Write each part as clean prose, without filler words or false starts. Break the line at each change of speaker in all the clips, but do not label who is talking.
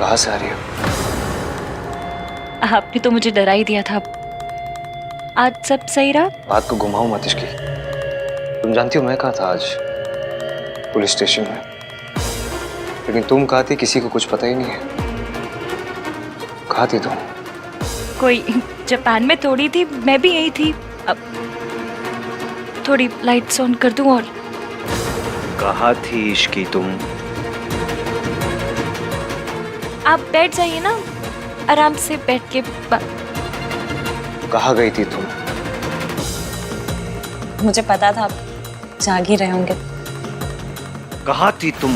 कहाँ से आ रही हो?
आपने तो मुझे डरा ही दिया था। आज सब सही रहा?
बात को घुमाओ मत इसकी। तुम जानती हो मैं कहाँ था आज? पुलिस स्टेशन में। लेकिन तुम कहाँ थी किसी को कुछ पता ही नहीं है। कहाँ थी तुम?
कोई जापान में थोड़ी थी, मैं भी यही थी। अब थोड़ी लाइट्स ऑन कर दूं और
कहाँ थी इश्की तुम?
आप बैठ जाइए ना, आराम से बैठ के
कहाँ गई थी तुम?
मुझे पता था आप जाग ही रहे होंगे।
कहाँ थी तुम?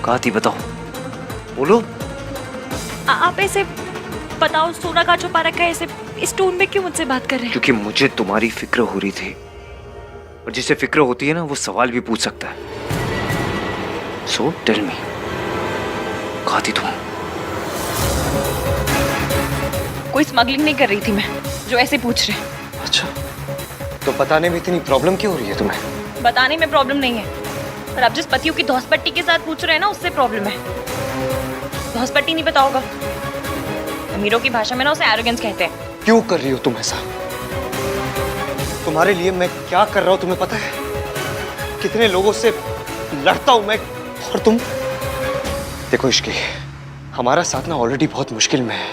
कहाँ थी बताओ, बोलो।
आप ऐसे बताओ, सोना का छुपा रखा है ऐसे इस टोन में क्यों मुझसे बात कर रहे हैं?
क्योंकि मुझे तुम्हारी फिक्र हो रही थी, और जिसे फिक्र होती है ना वो सवाल भी पूछ सकता है। सो टेल मी, कहाँ थी तुम?
कोई स्मगलिंग नहीं कर रही थी मैं, जो ऐसे पूछ रहे हैं।
अच्छा, तो बताने में इतनी प्रॉब्लम क्यों हो रही है तुम्हें?
बताने में प्रॉब्लम नहीं है, पर आप जिस पतियों की धौसपट्टी के साथ पूछ रहे हैं ना, उससे प्रॉब्लम है। धौसपट्टी नहीं पता होगा, अमीरों की भाषा में ना उसे एरोगेंस कहते हैं।
क्यों कर रही हो तुम ऐसा? तुम्हारे लिए मैं क्या कर रहा हूं तुम्हें पता है? कितने लोगों से लड़ता हूं मैं, और तुम। देखो इश्की, हमारा साथ ना ऑलरेडी बहुत मुश्किल में है।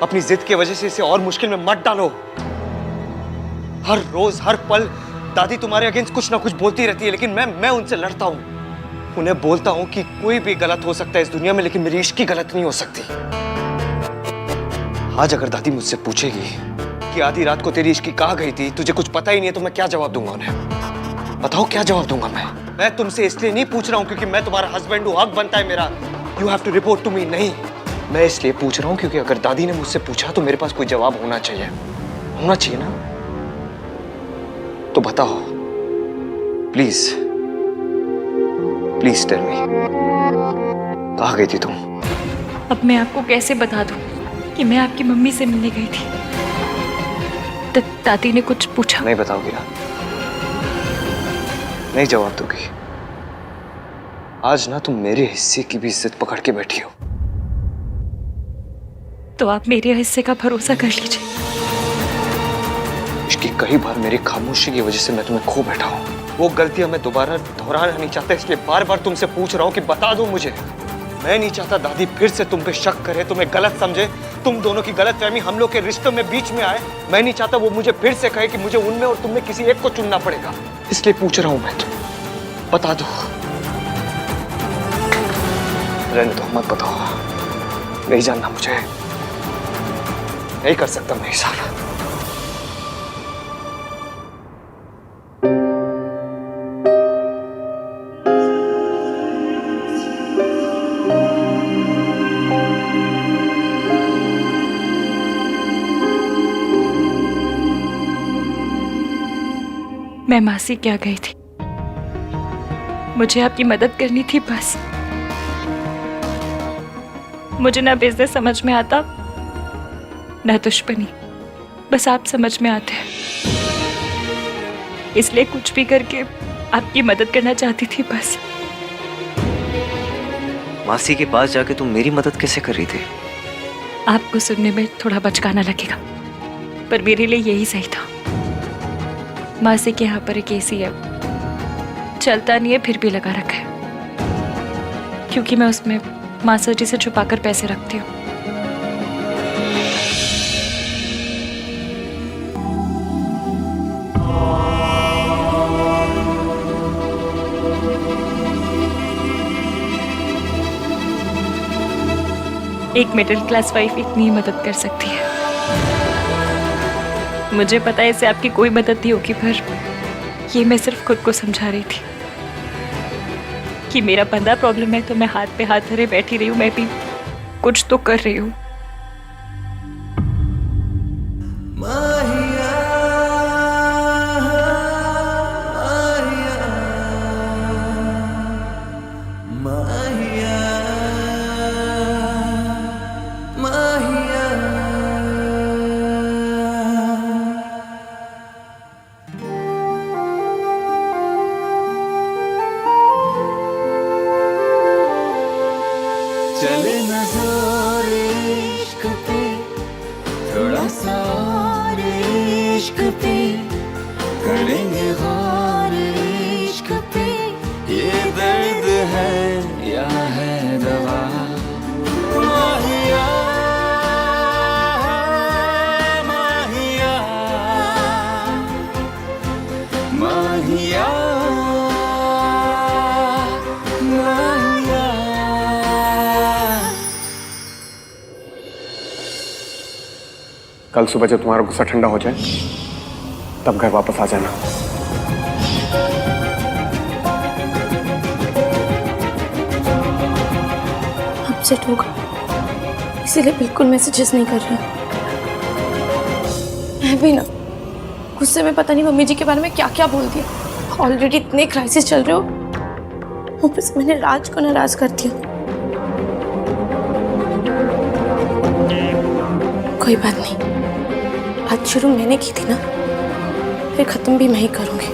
अपनी जिद की वजह से इसे और मुश्किल में मत डालो। हर रोज हर पल दादी तुम्हारे अगेंस्ट कुछ ना कुछ बोलती रहती है, लेकिन मैं उनसे लड़ता हूं। उन्हें बोलता हूं कि कोई भी गलत हो सकता है इस दुनिया में, लेकिन मेरी इश्की गलत नहीं हो सकती। आज अगर दादी मुझसे पूछेगी कि आधी रात को तेरी इश्की कहाँ गई थी, तुझे कुछ पता ही नहीं है, तो मैं क्या जवाब दूंगा उन्हें? बताओ क्या जवाब दूंगा मैं तुमसे इसलिए नहीं पूछ रहा हूँ क्योंकि मैं तुम्हारा हस्बैंड हूँ, हक बनता है मेरा। You have to report to me. नहीं, मैं इसलिए पूछ रहा हूँ क्योंकि अगर दादी ने मुझसे पूछा तो मेरे पास कोई जवाब होना चाहिए ना। तो बताओ प्लीज, प्लीज टेल मी, कहाँ गई थी तुम?
अब मैं आपको कैसे बता दूं कि मैं आपकी मम्मी से मिलने गई थी? दादी ने कुछ पूछा?
नहीं बताओगी ना? नहीं जवाब दोगी? आज ना तुम मेरे हिस्से की भी इज्जत पकड़ के बैठी हो।
तो आप मेरे हिस्से का भरोसा कर लीजिए।
इसकी कई बार मेरी खामोशी की वजह से मैं तुम्हें खो बैठा हूँ। वो गलतियां मैं दोबारा दोहराना नहीं चाहता, इसलिए बार बार तुमसे पूछ रहा हूँ कि बता दो मुझे। मैं नहीं चाहता दादी फिर से तुम पे शक करे, तुम्हें गलत समझे, तुम दोनों की गलतफहमी हम लोग के रिश्तों में बीच में आए। मैं नहीं चाहता वो मुझे फिर से कहे कि मुझे उनमें और तुमने किसी एक को चुनना पड़ेगा। इसलिए पूछ रहा हूँ मैं, तुम बता दो। रहने दो, मत बताओ। नहीं जानना मुझे, नहीं कर सकता मैं हिसाब।
मैं मासी क्या गई थी, मुझे आपकी मदद करनी थी बस। मुझे ना बिजनेस समझ में आता, ना दुश्मनी, बस आप समझ में आते हैं। इसलिए कुछ भी करके आपकी मदद करना चाहती थी बस।
मासी के पास जाके तुम मेरी मदद कैसे कर रही थी?
आपको सुनने में थोड़ा बचकाना लगेगा, पर मेरे लिए यही सही था। मासी के यहाँ पर एक एसी है, चलता नहीं है फिर भी लगा रखा है, क्योंकि मैं उसमें मासा जी से छुपाकर पैसे रखती हूँ। एक मिडिल क्लास वाइफ इतनी ही मदद कर सकती है। मुझे पता है इससे आपकी कोई मदद नहीं होगी, पर ये मैं सिर्फ खुद को समझा रही थी कि मेरा बंदा प्रॉब्लम है तो मैं हाथ पे हाथ धरे बैठी रही हूँ, मैं भी कुछ तो कर रही हूँ।
चले न जोर इश्क पे, थोड़ा सा और इश्क पे, करेंगे गौर इश्क पे, ये दर्द है या है दवा। माहिया माहिया माहिया माहिया।
कल सुबह जब तुम्हारा गुस्सा ठंडा हो जाए तब घर वापस आ जाना।
अपसेट होगा इसीलिए बिल्कुल मैसेजेस नहीं कर रही। मैं भी ना गुस्से में पता नहीं मम्मी जी के बारे में क्या क्या बोल दिया। ऑलरेडी इतने क्राइसिस चल रहे हो, ऊपर से मैंने राज को नाराज कर दिया। कोई बात नहीं, बात शुरू मैंने की थी ना, फिर खत्म भी मैं ही करूंगी।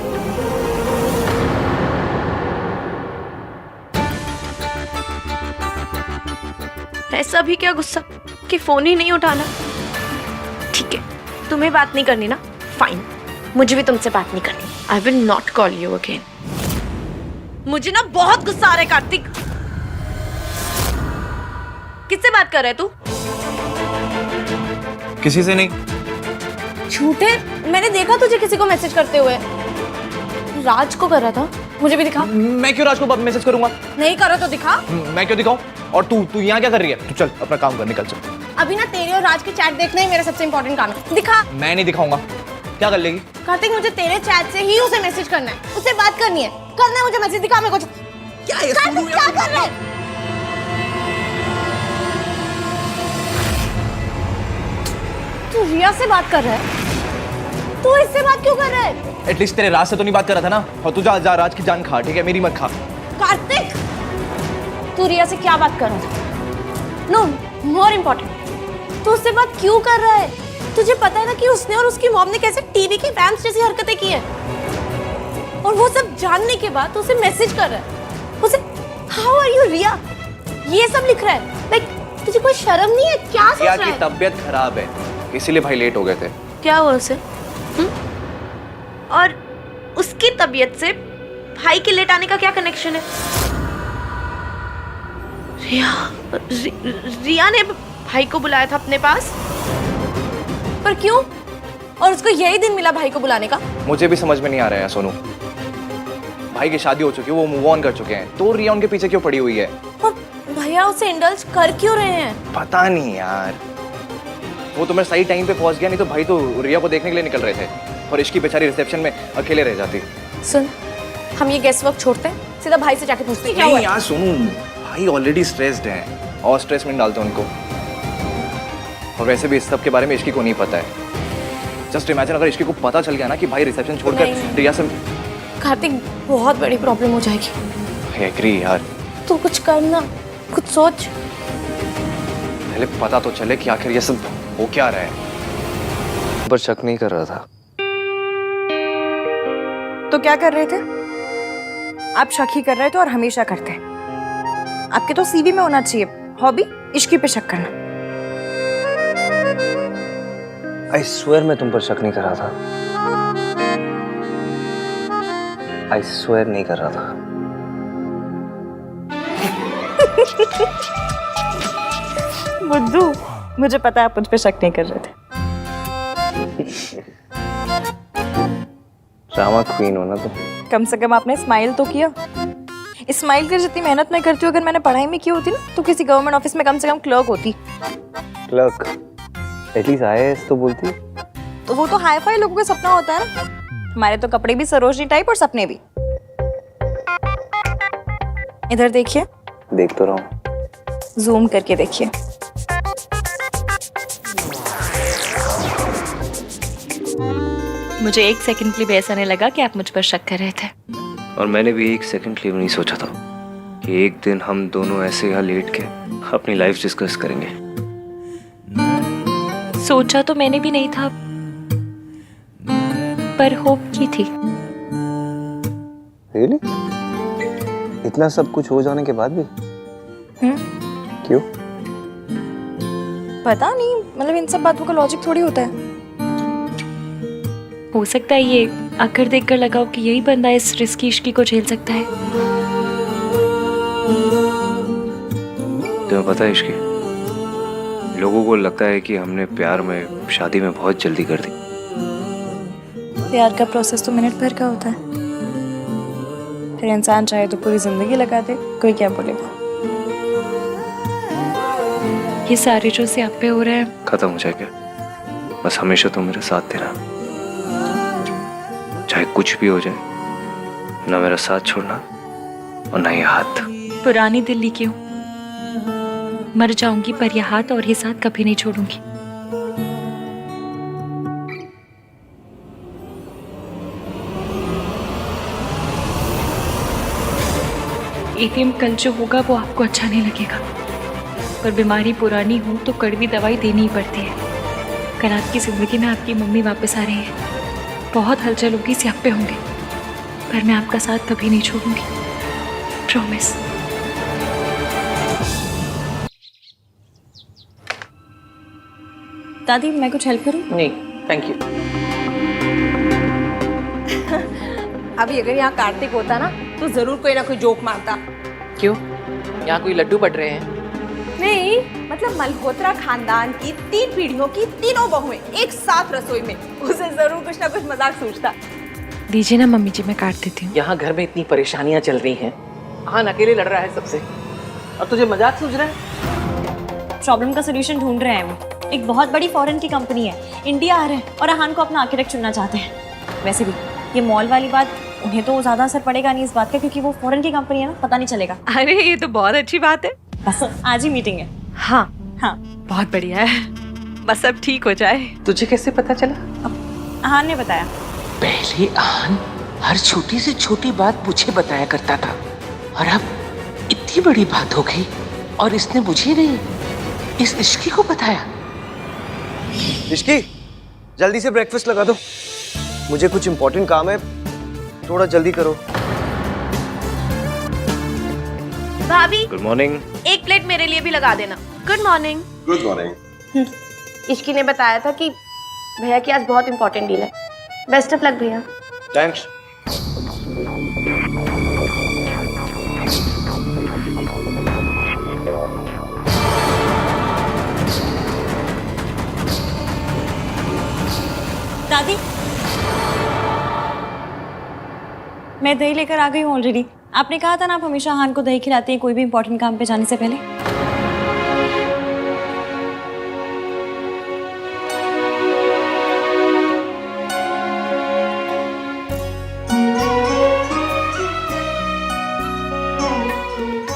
ऐसा भी क्या गुस्सा कि फोन ही नहीं उठाना। ठीक है, तुम्हें बात नहीं करनी ना, फाइन, मुझे भी तुमसे बात नहीं करनी। I will not call you again. मुझे ना बहुत गुस्सा आ रहा है कार्तिक। किससे बात कर रहा है तू?
किसी से नहीं।
झूठे, मैंने देखा तुझे किसी को मैसेज करते हुए। राज को कर रहा था, मुझे भी दिखा।
मैं क्यों राज को मैसेज करूंगा?
नहीं करो तो दिखा।
मैं क्यों दिखाऊं? और तू यहाँ क्या कर रही है? तू चल अपना काम कर, निकल चल।
अभी ना तेरे और राज के चैट देखना ही मेरा सबसे इंपॉर्टेंट काम है। दिखा।
मैं नहीं दिखाऊंगा। क्या कर लेगी?
कार्तिक, मुझे तेरे चैट से ही उसे मैसेज करना है, उससे बात करनी है। करना है मुझे मैसेज, दिखा मेरे को।
क्या ये
कार्तिक, क्या कर रहा है? तू रिया से बात कर रहा है? तू इससे बात क्यों कर रहा है?
एटलीस्ट तेरे राज से तो नहीं बात कर रहा था ना। और तू जा राज की जान खा, ठीक है? मेरी मत खा।
कार्तिक, तू रिया से क्या बात कर रहा था? नो, मोर इम्पोर्टेंट, तू उससे बात क्यों कर रहा है? तुझे पता है ना कि उसने और उसकी मॉम ने कैसे टीवी के फैंस जैसी हरकतें की है, और वो सब जानने के बाद उसे मैसेज कर रहा है। उसे हाउ आर यू रिया ये सब लिख रहा है। लाइक तुझे कोई शर्म नहीं है? क्या सोच रहा है?
की तबीयत खराब है इसीलिए भाई लेट हो गए थे।
क्या हुआ उसे? और उसकी तबीयत से भाई के लेट आने का क्या कनेक्शन है? रिया ने भाई को बुलाया था अपने पास, पर क्यों? और उसको यही दिन मिला भाई को बुलाने का?
मुझे भी समझ में नहीं आ रहा है सोनू। भाई की शादी हो चुकी है, वो मूव ऑन कर चुके हैं, तो रिया उनके पीछे क्यों पड़ी हुई है?
और भैया उसे इंडल्ज कर क्यों रहे हैं?
पता नहीं यार। वो तुम्हें सही टाइम पे पहुंच गया, नहीं तो भाई तो रिया को देखने के लिए निकल रहे थे और इसकी बेचारी रिसेप्शन में अकेले रह जाती।
सुन, हम ये गेस्ट वर्क छोड़ते हैं, सीधा भाई से जाके पूछते हैं क्या
नहीं
हुआ।
यार सोनू, भाई ऑलरेडी स्ट्रेस्ड हैं और स्ट्रेस में डालते उनको। और वैसे भी इस सब के बारे में इश्की को नहीं पता है। जस्ट इमेजिन अगर इश्की को पता चल गया ना कि भाई रिसेप्शन छोड़कर रिया से।
कार्तिक, बहुत बड़ी प्रॉब्लम हो जाएगी।
आई एग्री यार।
तू कुछ करना, कुछ सोच।
पहले पता तो चले कि आखिर ये सब हो क्या रहा है। पर शक नहीं कर रहा था।
तो क्या कर रहे थे आप? शक ही कर रहे थे और हमेशा करते हैं। आपके तो सीवी में होना चाहिए हॉबी इश्की पे शक करना।
आई स्वेयर मैं तुम पर शक नहीं कर रहा था। आई स्वेयर नहीं कर रहा था।
बुद्धू, मुझे पता है आप मुझ पे शक नहीं कर रहे थे।
ड्रामा क्वीन हो ना तुम।
कम से कम आपने स्माइल तो किया। स्माइल कर जितनी मेहनत मैं करती हूँ, अगर मैंने पढ़ाई में की होती ना तो किसी गवर्नमेंट ऑफिस में कम से कम क्लर्क होती।
क्लर्क? एटलीस्ट आईएएस तो बोलती।
तो वो तो हाई फाई लोगों का सपना होता है ना। हमारे तो कपड़े भी सरोजनी टाइप और सपने भी। इधर देखिए।
देख तो रहा हूँ।
जूम करके देखिए।
मुझे 1 सेकंड के लिए भी ऐसा नहीं लगा कि आप मुझ पर शक कर रहे थे।
और मैंने भी 1 सेकंड के लिए नहीं सोचा था कि एक दिन हम दोनों ऐसे यहाँ लेट के अपनी लाइफ डिस्कस करेंगे।
सोचा तो मैंने भी नहीं था, पर होप की थी।
Really? इतना सब कुछ हो जाने के बाद भी
क्यों?
पता नहीं, मतलब इन सब बातों का लॉजिक थोड़ी होता है।
हो सकता है ये आकर देखकर लगाओ कि यही बंदा इस रिस्की इश्की को झेल सकता है।
तुम्हें पता है इश्की, लोगों को लगता है कि हमने प्यार में शादी में बहुत जल्दी कर दी।
प्यार का प्रोसेस तो मिनट भर का होता है, फिर इंसान चाहे तो पूरी जिंदगी लगा दे, कोई क्या बोलेगा।
ये सारे जो से आप पे हो रहा है,
खत्म हो जाए क्या? बस हमेशा तुम मेरे साथ देना, चाहे कुछ भी हो जाए, ना मेरा साथ छोड़ना और ना ये हाथ।
पुरानी दिल्ली क्यों, मर जाऊंगी पर यह हाथ और ये साथ कभी नहीं छोड़ूंगी। एटीएम कल जो होगा वो आपको अच्छा नहीं लगेगा, पर बीमारी पुरानी हो तो कड़वी दवाई देनी ही पड़ती है। कल आपकी जिंदगी में आपकी मम्मी वापस आ रही है, बहुत हलचल होगी, स्यापे होंगे, पर मैं आपका साथ कभी नहीं छोड़ूंगी, प्रॉमिस।
दादी मैं कुछ हेल्प करूं?
नहीं थैंक यू।
अभी अगर यहाँ कार्तिक होता ना तो जरूर कोई ना कोई जोक मारता।
क्यों, यहाँ कोई लड्डू बट रहे हैं?
नहीं, मतलब मल्होत्रा खानदान की 3 पीढ़ियों की तीनों बहुएं एक साथ रसोई में, उसे जरूर कुछ ना कुछ मजाक सूझता।
दीजिए ना मम्मी जी, मैं काट देती हूँ।
यहाँ घर में इतनी परेशानियाँ चल रही हैं, आहान अकेले लड़ रहा है सबसे और तुझे मजाक सूझ रहा है?
प्रॉब्लम का सोल्यूशन ढूंढ रहे हैं वो। एक बहुत बड़ी फॉरेन की कंपनी है, इंडिया आ रहे हैं और आहान को अपना आर्किटेक्ट चुनना चाहते हैं। वैसे भी ये मॉल वाली बात, उन्हें तो ज्यादा असर पड़ेगा नहीं इस बात का, क्योंकि वो फॉरेन की कंपनी है ना, पता नहीं चलेगा।
अरे ये तो बहुत अच्छी बात है।
बस आज ही मीटिंग है।
हाँ
हाँ
बहुत बढ़िया है, बस अब ठीक हो जाए।
तुझे कैसे पता चला?
आहान ने बताया।
पहले आहान हर छोटी से छोटी बात मुझे बताया करता था, और अब इतनी बड़ी बात हो गई और इसने मुझे नहीं, इस इश्की को बताया।
इश्की, जल्दी से ब्रेकफास्ट लगा दो, मुझे कुछ इंपॉर्टेंट काम है, थोड़ा जल्दी करो।
भाभी
गुड मॉर्निंग।
एक प्लेट मेरे लिए भी लगा देना। Good morning.
Good morning.
Ishki ने बताया था कि भैया की आज बहुत इंपॉर्टेंट डील है। बेस्ट ऑफ लक भैया।
थैंक्स।
दादी मैं दही लेकर आ गई हूँ ऑलरेडी। आपने कहा था ना आप हमेशा आहान को दही खिलाती हैं कोई भी इंपॉर्टेंट काम पे जाने से पहले।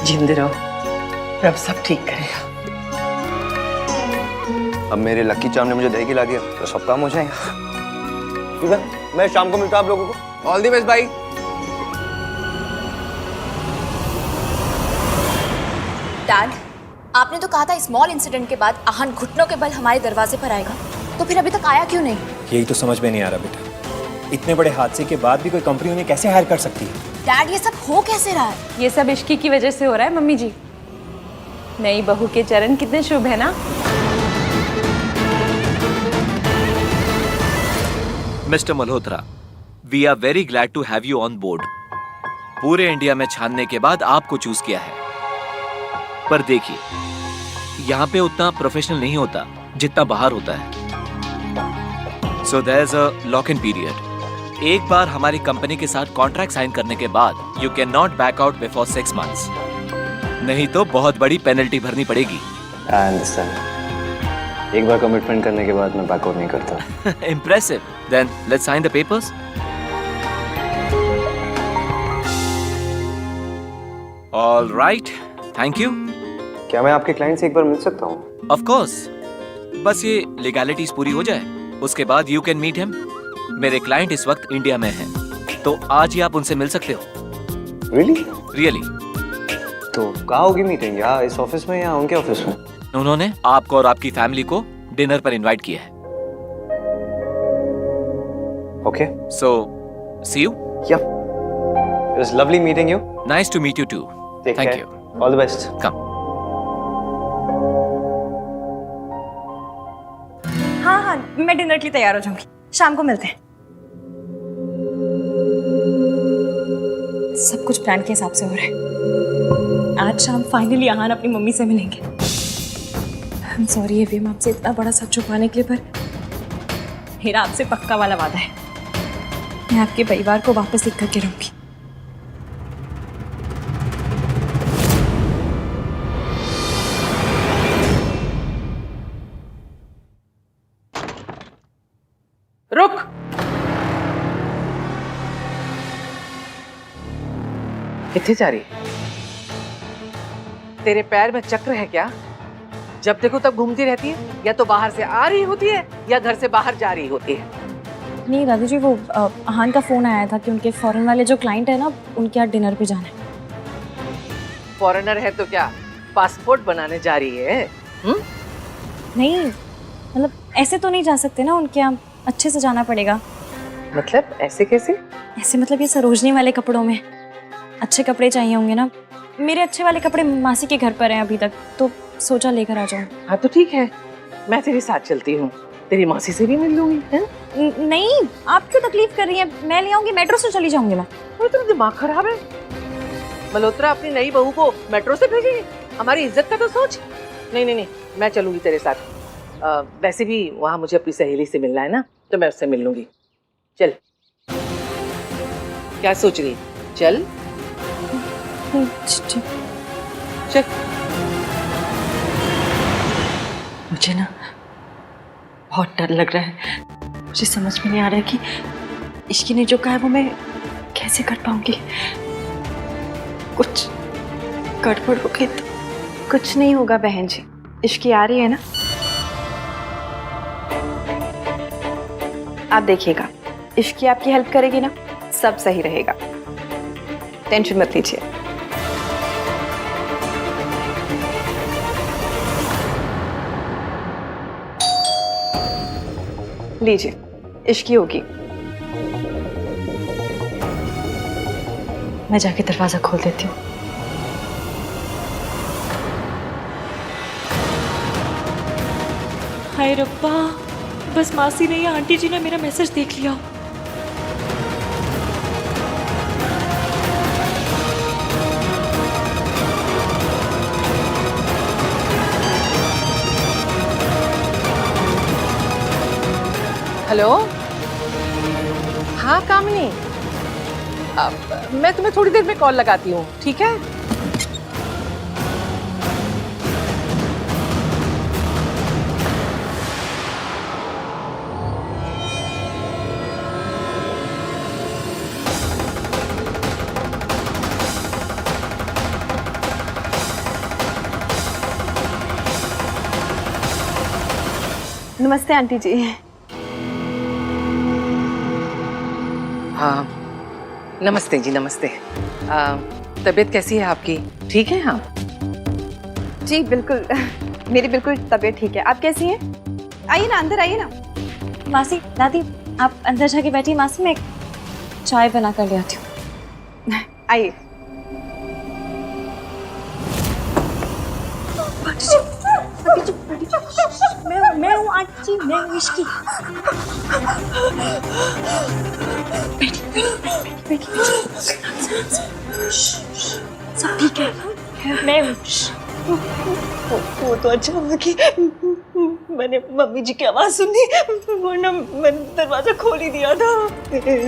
जिंदे रहो, रब सब ठीक करेगा।
अब मेरे लकी चार्म ने मुझे दही खिला दिया तो सब काम हो जाएगा। मैं शाम को मिलता हूं आप लोगों को।
ऑल द बेस्ट भाई।
डैड, आपने तो कहा था स्मॉल इंसिडेंट के बाद आहान घुटनों के बल हमारे दरवाजे पर आएगा, तो फिर अभी तक आया क्यों नहीं?
यही तो समझ में नहीं आ रहा बेटा, इतने बड़े हादसे के बाद भी कोई कंपनी उन्हें कैसे हायर कर सकती है?
डैड ये सब हो कैसे रहा है?
ये सब इश्की की वजह से हो रहा है मम्मी जी। नई बहू के चरण कितने शुभ है ना।
Mister Malhotra, we are very glad to have you on board. पूरे इंडिया में छानने के बाद आपको चूज किया है, पर देखिए यहाँ पे उतना प्रोफेशनल नहीं होता जितना बाहर होता है। So there is a lock in period. एक बार हमारी कंपनी के साथ कॉन्ट्रैक्ट साइन करने के बाद you can not back out before 6 months, नहीं तो बहुत बड़ी पेनल्टी भरनी पड़ेगी।
I understand. एक बार कमिटमेंट करने के बाद मैं बैक आउट नहीं करता।
Impressive. Then let's sign the papers. All right, thank you.
क्या मैं आपके क्लाइंट से एक बार मिल सकता हूँ?
ऑफ कोर्स, बस ये लीगैलिटीज पूरी हो जाए, उसके बाद यू कैन मीट हिम। मेरे क्लाइंट इस वक्त इंडिया में हैं, तो आज ही आप उनसे मिल सकते हो।
रियली?
रियली।
तो कहाँ होगी मीटिंग, यहाँ इस ऑफिस में या उनके ऑफिस में?
उन्होंने आपको और आपकी फैमिली को डिनर पर इनवाइट किया है।
Okay,
so see you.
या it was lovely meeting you.
Nice to meet you too.
Take
thank
care.
You.
All the best.
Come.
हाँ, मैं डिनर के लिए तैयार हो जाऊंगी, शाम को मिलते हैं। सब कुछ प्लान के हिसाब से हो रहा है। आज शाम फाइनली आहान अपनी मम्मी से मिलेंगे। आई एम सॉरी एवीएम, आपसे इतना बड़ा सच छुपाने के लिए, पर मेरा आपसे पक्का वाला वादा है, मैं आपके परिवार को वापस लिख करके रहूंगी।
रुक। कितने जा रही? तेरे पैर में चक्र है क्या? जब देखो तब घूमती रहती है, या तो बाहर से आ रही होती है या घर से बाहर जा रही होती है।
नहीं दादी जी, वो आहान का फोन आया था कि उनके फॉरेन वाले जो क्लाइंट है ना, उनके यहाँ डिनर पे जाना है।
फॉरेनर है तो क्या पासपोर्ट बनाने जा रही है?
नहीं मतलब ऐसे तो नहीं जा सकते ना, उनके यहाँ अच्छे से जाना पड़ेगा।
मतलब ऐसे कैसे?
ऐसे मतलब ये सरोजनी वाले कपड़ों में अच्छे कपड़े चाहिए होंगे ना। मेरे अच्छे वाले कपड़े मासी के घर पर हैं अभी तक, तो सोचा लेकर आ जाऊं।
हाँ तो ठीक है, मैं तेरे साथ चलती हूँ, तेरी मासी से भी मिल लूंगी।
नहीं, आप क्यों तकलीफ कर रही हैं? मैं ले आऊंगी, मेट्रो से चली जाऊंगी मैं।
तेरा दिमाग खराब है? मल्होत्रा अपनी नई बहू को मेट्रो से भेजेगी? हमारी इज्जत का तो सोच। नहीं नहीं नहीं, मैं चलूंगी तेरे साथ। वैसे भी वहाँ मुझे अपनी सहेली से मिलना है ना, तो मैं उससे मिल लूंगी। चल। क्या सोच रही? चल चल।
मुझे ना बहुत डर लग रहा है। मुझे समझ में नहीं आ रहा है कि इश्की ने जो कहा है वो मैं कैसे कर पाऊंगी। कुछ गड़बड़ हो गई तो। कुछ नहीं होगा बहन जी, इश्की आ रही है ना, आप देखिएगा, इश्की आपकी हेल्प करेगी ना, सब सही रहेगा, टेंशन मत लीजिए। लीजिए, इश्की होगी। मैं जाके दरवाजा खोल देती हूँ।
हाय रब्बा, बस मासी ने या आंटी जी ने मेरा मैसेज देख लिया।
हेलो, हाँ कामिनी, मैं तुम्हें थोड़ी देर में कॉल लगाती हूँ, ठीक है?
नमस्ते आंटी जी।
हाँ नमस्ते जी, नमस्ते। तबीयत कैसी है आपकी? ठीक है? हाँ
जी बिल्कुल, मेरी बिल्कुल तबीयत ठीक है। आप कैसी हैं? आइए ना, अंदर आइए ना।
मासी, दादी आप अंदर जाके बैठिए, मासी मैं चाय बना कर ले आती हूँ।
आइए।
मैं हूँ आंटी जी, मैं हूँ इश्की। सब ठीक है, मैं हूँ।
वो तो अच्छा हुआ कि मैंने मम्मी जी की आवाज सुनी, वरना मैंने दरवाजा खोल ही दिया था।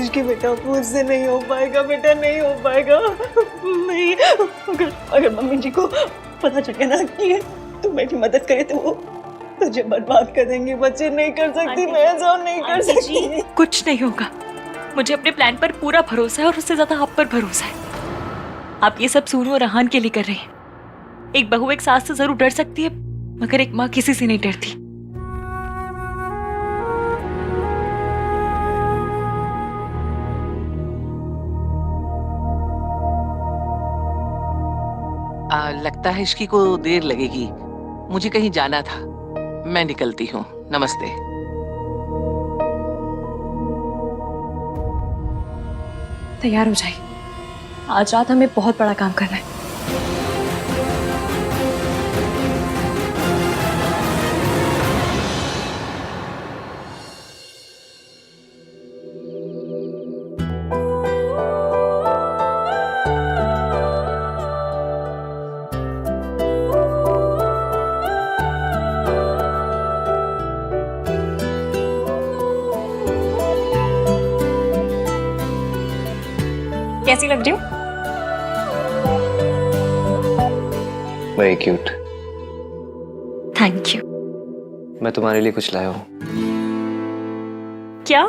इश्की बेटा, मुझसे नहीं हो पाएगा बेटा, नहीं हो पाएगा। नहीं, अगर मम्मी जी को पता चल गया ना कि तू मेरी मदद करे तो वो तुझे बर्बाद कर देंगे। बच्चे नहीं कर सकती, मैं ऐसा नहीं कर सकती।
कुछ नहीं होगा, मुझे अपने प्लान पर पूरा भरोसा है और उससे ज्यादा आप पर भरोसा है। आप ये सब सूनू और रहान के लिए कर रहे हैं। एक बहू एक सास से जरूर डर सकती है, मगर एक माँ किसी से नहीं डरती।
लगता है इसकी को देर लगेगी, मुझे कहीं जाना था, मैं निकलती हूँ। नमस्ते।
तैयार हो जाइए, आज रात हमें बहुत बड़ा काम करना है। कैसी लग रही हूँ?
Very cute.
Thank you.
मैं तुम्हारे लिए कुछ लाया हूँ।
क्या?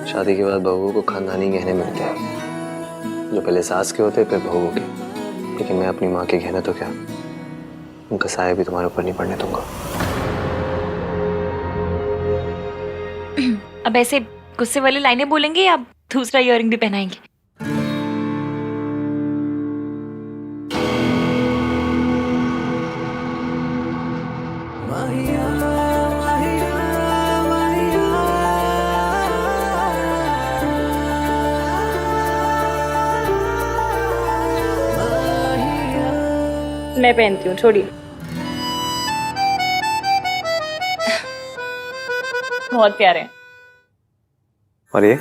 शादी के बाद बहू को खानदानी गहने मिलते हैं, जो पहले सास के होते फिर बहू के। लेकिन मैं अपनी माँ के गहने तो क्या, उनका साया भी तुम्हारे ऊपर नहीं पड़ने दूंगा।
अब ऐसे गुस्से वाली लाइनें बोलेंगे या दूसरा इयररिंग भी पहनाएंगे?
मैं पहनती हूँ, छोड़िए। बहुत प्यारे हैं।
और ये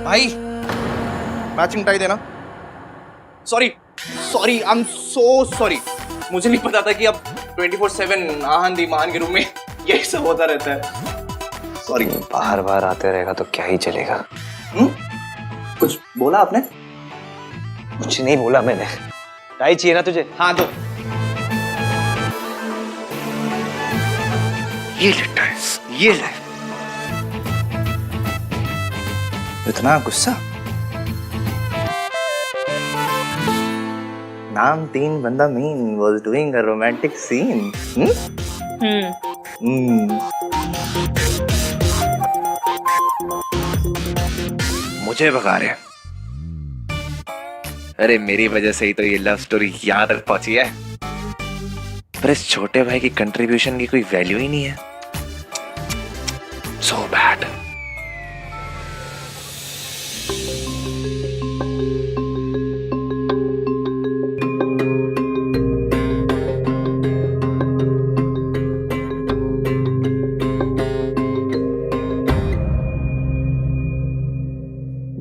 भाई मैचिंग टाई देना। Sorry sorry, I am so sorry. मुझे नहीं पता था कि अब 24/7 आहन दी महान के रूम में यही सब होता रहता है। सॉरी।
बाहर बाहर आते रहेगा तो क्या ही चलेगा।
कुछ बोला आपने?
कुछ नहीं बोला मैंने। टाई चाहिए ना तुझे?
हाँ तो
ये ले टाई, ये ले।
इतना गुस्सा? नाम 3 बंदा mean was doing a romantic scene.
मुझे भगा रहे हैं। अरे मेरी वजह से ही तो ये लव स्टोरी यहाँ तक पहुंची है। पर इस छोटे भाई की कंट्रीब्यूशन की कोई वैल्यू ही नहीं है। So bad.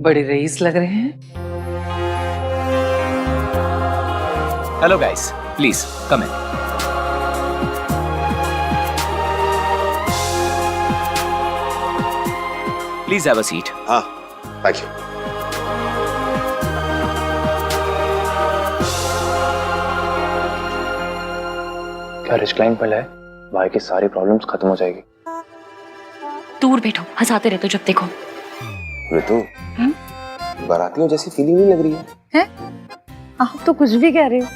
बड़े रईस लग रहे हैं।
Hello guys, please come in.
Please have a seat.
हाँ, थैंक यू।
क्या रिचलाइन पर है? भाई की सारी प्रॉब्लम्स खत्म हो जाएगी।
दूर बैठो, हंसाते रहते हो जब देखो।
ऋतु, बारातियों जैसी फीलिंग नहीं लग रही है?
आप तो कुछ भी कह रहे हो।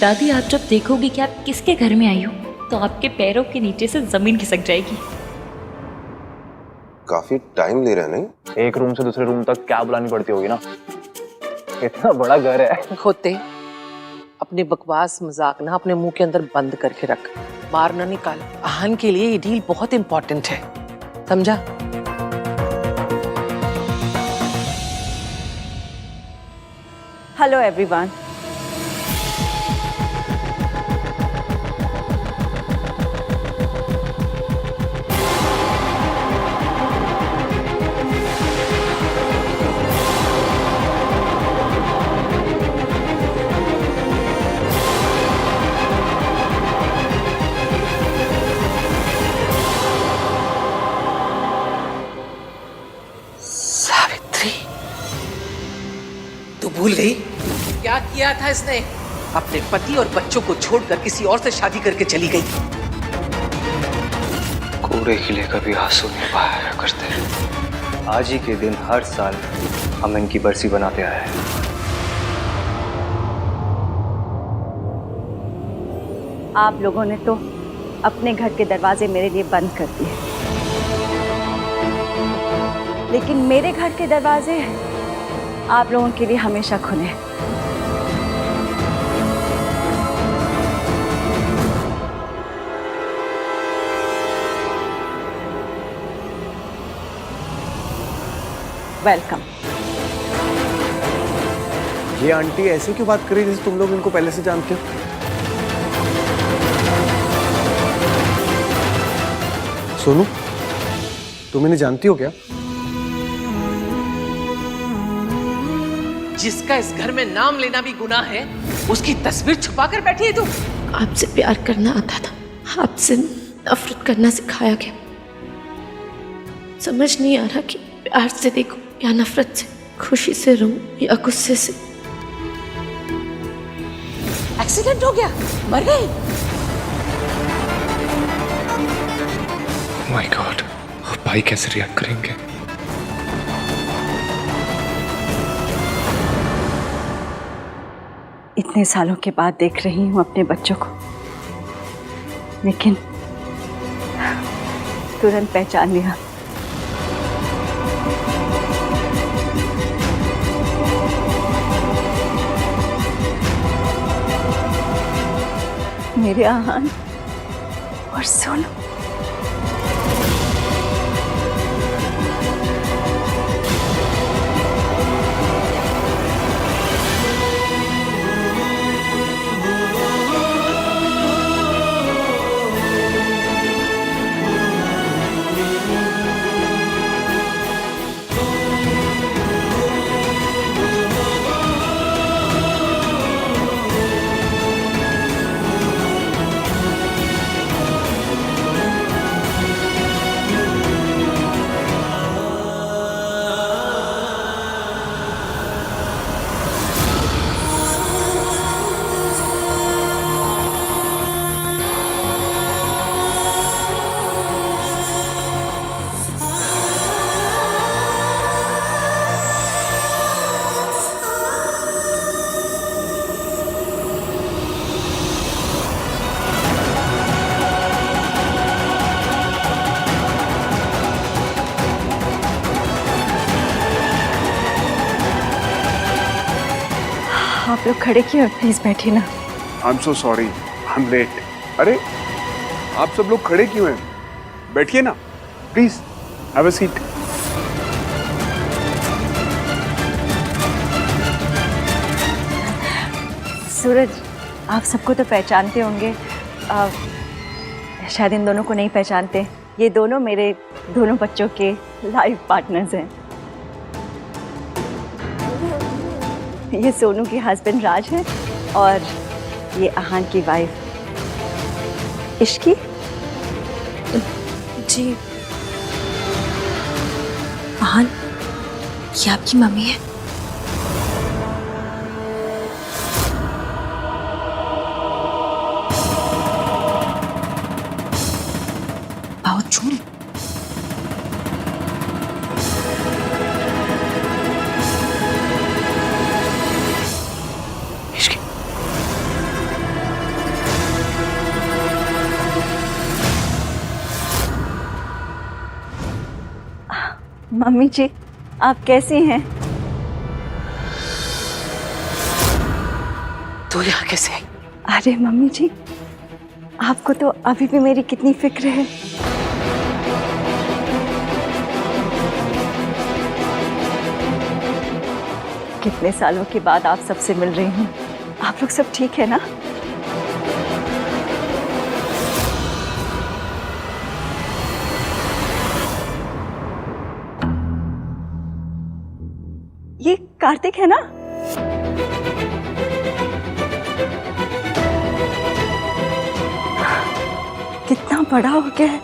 दादी, आप जब देखोगी कि आप किसके घर में आई हो तो आपके पैरों के नीचे से जमीन खिसक जाएगी।
काफी टाइम ले रहे हैं नहीं?
एक रूम से दूसरे रूम तक क्या बुलानी पड़ती होगी ना। इतना बड़ा घर है।
होते अपने बकवास मजाक ना अपने मुंह के अंदर बंद करके रख, बाहर ना निकाल। आहन के लिए ये डील बहुत इंपॉर्टेंट है, समझा?
Hello everyone.
किया था इसने? अपने पति और बच्चों को छोड़कर किसी और से शादी करके चली गई।
कूड़े किले कभी आंसू नहीं बहाया करते। आज ही के दिन हर साल हम इनकी बरसी बनाते आए हैं।
आप लोगों ने तो अपने घर के दरवाजे मेरे लिए बंद कर दिए, लेकिन मेरे घर के दरवाजे आप लोगों के लिए हमेशा खुले हैं। वेलकम।
ये आंटी ऐसे क्यों बात कर रही है जैसे तुम लोग इनको पहले से जानते हो? सोनू, तुम इन्हें जानती हो क्या?
जिसका इस घर में नाम लेना भी गुनाह है, उसकी तस्वीर छुपा कर बैठी है तू।
आपसे प्यार करना आता था, आपसे नफरत करना सिखाया गया। समझ नहीं आ रहा कि प्यार से देखो या नफरत से, खुशी से रहूं या गुस्से से।
एक्सीडेंट हो गया, मर गए।
माय गॉड, अब भाई कैसे रिएक्ट करेंगे?
इतने सालों के बाद देख रही हूँ अपने बच्चों को, लेकिन तुरंत पहचान लिया। मेरे आहान और सोनू। आप लोग खड़े क्यों हैं? प्लीज बैठिए ना।
I am so sorry, I am late. अरे आप सब लोग खड़े क्यों हैं? बैठिए ना please, have a seat.
Suraj, आप सबको तो पहचानते होंगे, शायद इन दोनों को नहीं पहचानते। ये दोनों मेरे दोनों बच्चों के लाइफ पार्टनर्स हैं। ये सोनू के हस्बैंड राज है और ये आहान की वाइफ इश्की।
जी आहान, ये आपकी मम्मी है? बहुत झूठ।
मम्मी जी, आप कैसी हैं?
तू यहाँ कैसे आई?
अरे मम्मी जी, आपको तो अभी भी मेरी कितनी फिक्र है। कितने सालों के बाद आप सबसे मिल रही हूँ। आप लोग सब ठीक है ना? ये कार्तिक है ना? कितना बड़ा हो गया है,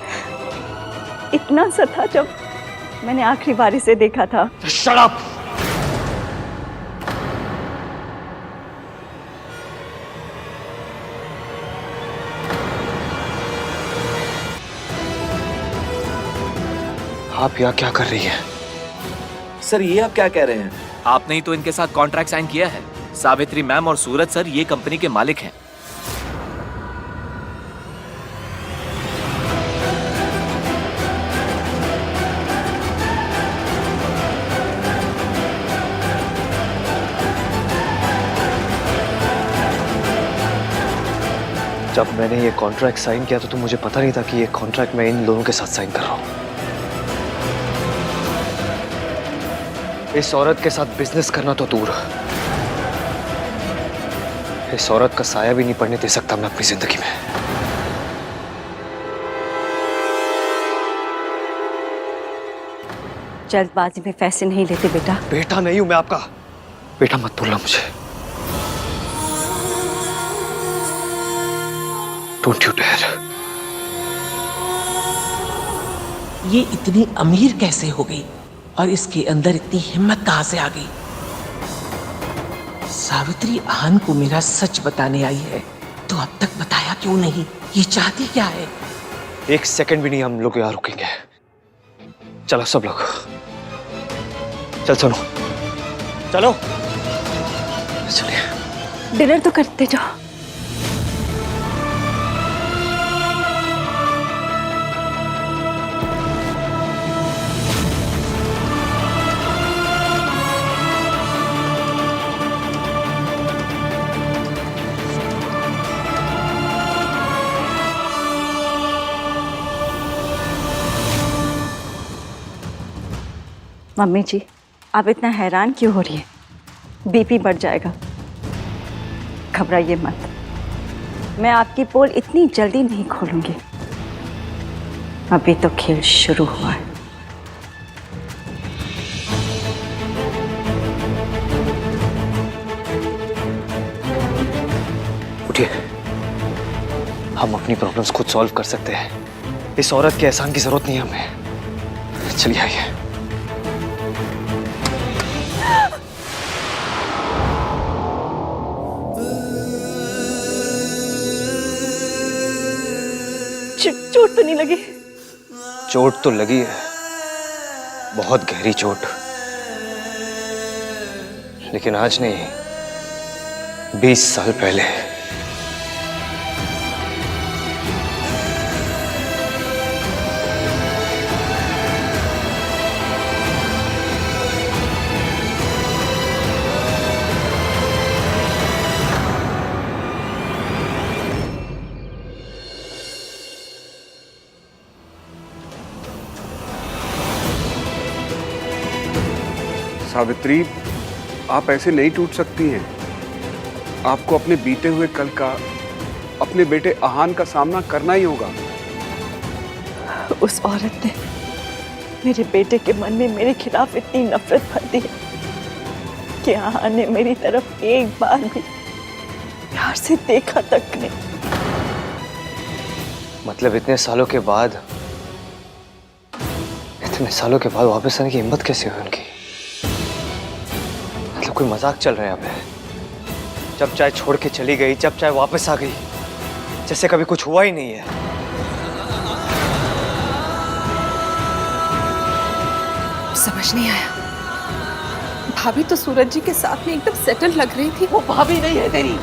इतना सा था जब मैंने आखिरी बारी से देखा था।
Shut up! आप यहाँ क्या कर रही हैं?
सर ये आप क्या कह रहे हैं? आपने ही तो इनके साथ कॉन्ट्रैक्ट साइन किया है। सावित्री मैम और सूरज सर ये कंपनी के मालिक हैं।
जब मैंने ये कॉन्ट्रैक्ट साइन किया तो मुझे पता नहीं था कि ये कॉन्ट्रैक्ट मैं इन लोगों के साथ साइन कर रहा हूं। इस औरत के साथ बिजनेस करना तो दूर, इस औरत का साया भी नहीं पड़ने दे सकता मैं अपनी जिंदगी में।
जल्दबाजी में फैसले नहीं लेते बेटा।
बेटा नहीं हूं मैं आपका। बेटा मत बोलना मुझे। Don't you dare.
ये इतनी अमीर कैसे हो गई और इसके अंदर इतनी हिम्मत कहां से आ गई? सावित्री आहन को मेरा सच बताने आई है तो अब तक बताया क्यों नहीं? ये चाहती क्या है?
एक सेकंड भी नहीं हम लोग यहाँ रुकेंगे। चलो सब लोग, चल सुनो, चलो चलिए।
डिनर तो करते जाओ। मम्मी जी, आप इतना हैरान क्यों हो रही है? बीपी बढ़ जाएगा। घबराइए मत, मैं आपकी पोल इतनी जल्दी नहीं खोलूंगी। अभी तो खेल शुरू हुआ है।
उठिए, हम अपनी प्रॉब्लम्स खुद सॉल्व कर सकते हैं। इस औरत के एहसान की जरूरत नहीं है हमें। चलिए आइए।
चोट तो नहीं लगी?
चोट तो लगी है, बहुत गहरी चोट, लेकिन आज नहीं, 20 साल पहले।
सावित्री, आप ऐसे नहीं टूट सकती हैं। आपको अपने बीते हुए कल का, अपने बेटे आहान का सामना करना ही होगा।
उस औरत ने मेरे बेटे के मन में मेरे खिलाफ इतनी नफरत भर दी कि आहान ने मेरी तरफ एक बार भी प्यार से देखा तक नहीं।
मतलब इतने सालों के बाद वापस आने की हिम्मत कैसे हुई उनकी? मतलब कोई मजाक चल रहा है यहाँ पे? जब चाहे छोड़ के चली गई, जब चाहे वापस आ गई, जैसे कभी कुछ हुआ ही नहीं है।
समझ नहीं आया। भाभी तो सूरज जी के साथ में एकदम सेटल लग रही थी।
वो भाभी नहीं है तेरी।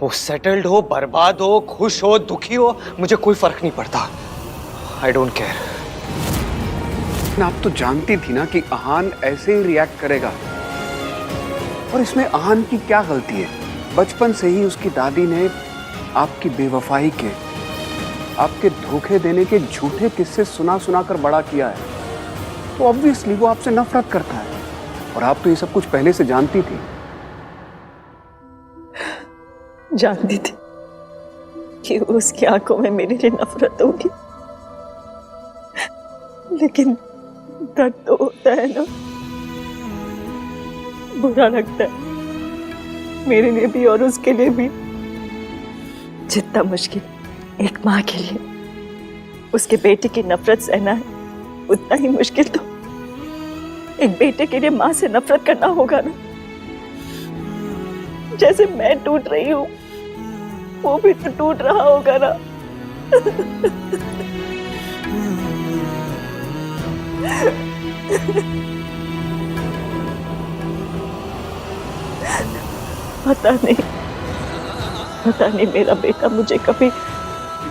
वो सेटल्ड हो, बर्बाद हो, खुश हो, दुखी हो, मुझे कोई फर्क नहीं पड़ता। I don't care.
आप तो जानती थी ना कि आहान ऐसे ही रिएक्ट करेगा, और इसमें आहान की क्या गलती है? बचपन से ही उसकी दादी ने आपकी बेवफाई के, आपके धोखे देने के झूठे किस्से सुना सुना कर बड़ा किया है। तो ऑब्वियसली वो आपसे नफरत करता है, और आप तो ये सब कुछ पहले से जानती थी।
जानती थी कि उसकी आंखों में मेरे लिए नफरत होगी, लेकिन दर्द तो होता है ना, बुरा लगता है मेरे लिए भी और उसके लिए भी। जितना मुश्किल एक माँ के लिए उसके बेटे की नफरत सहना है, उतना ही मुश्किल तो एक बेटे के लिए माँ से नफरत करना होगा ना। जैसे मैं टूट रही हूँ, वो भी तो टूट रहा होगा ना। पता नहीं मेरा बेटा मुझे कभी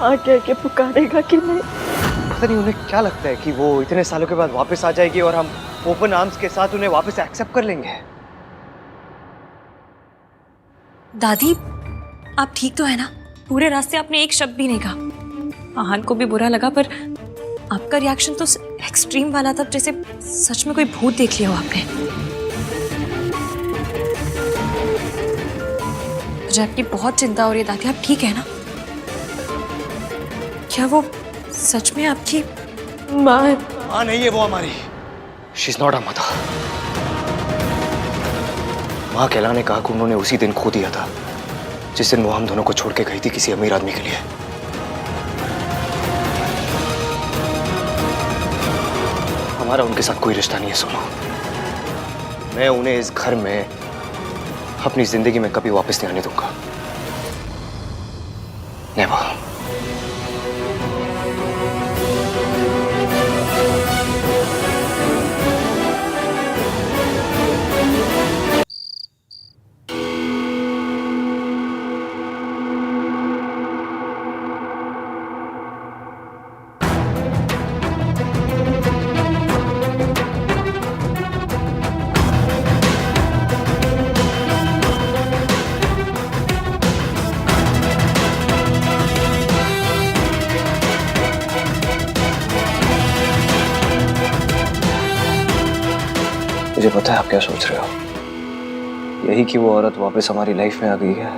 आके आके पुकारेगा कि नहीं।
पता नहीं उन्हें क्या लगता है कि वो इतने सालों के बाद वापस आ जाएगी और हम ओपन आर्म्स के साथ उन्हें वापस एक्सेप्ट कर लेंगे।
दादी, आप ठीक तो है ना? पूरे रास्ते आपने एक शब्द भी नहीं कहा। आहान को भी बुरा लगा, पर आपका रिएक्शन तो एक्सट्रीम वाला था, जैसे सच में कोई भूत देख लिया हो आपने। मुझे आपकी बहुत चिंता हो रही है दादी, आप ठीक है ना? क्या वो सच में आपकी
माँ है?
माँ नहीं है वो हमारी। She is not a mother. माँ कहलाने का हक उन्होंने उसी दिन खो दिया था जिस दिन वो हम दोनों को छोड़ के गई थी किसी अमीर आदमी के लिए। हमारा उनके साथ कोई रिश्ता नहीं है सोनू। मैं उन्हें इस घर में अपनी जिंदगी में कभी वापस नहीं आने दूंगा। नेवर। मुझे पता है आप क्या सोच रहे हो। यही कि वो औरत वापस हमारी लाइफ में आ गई है,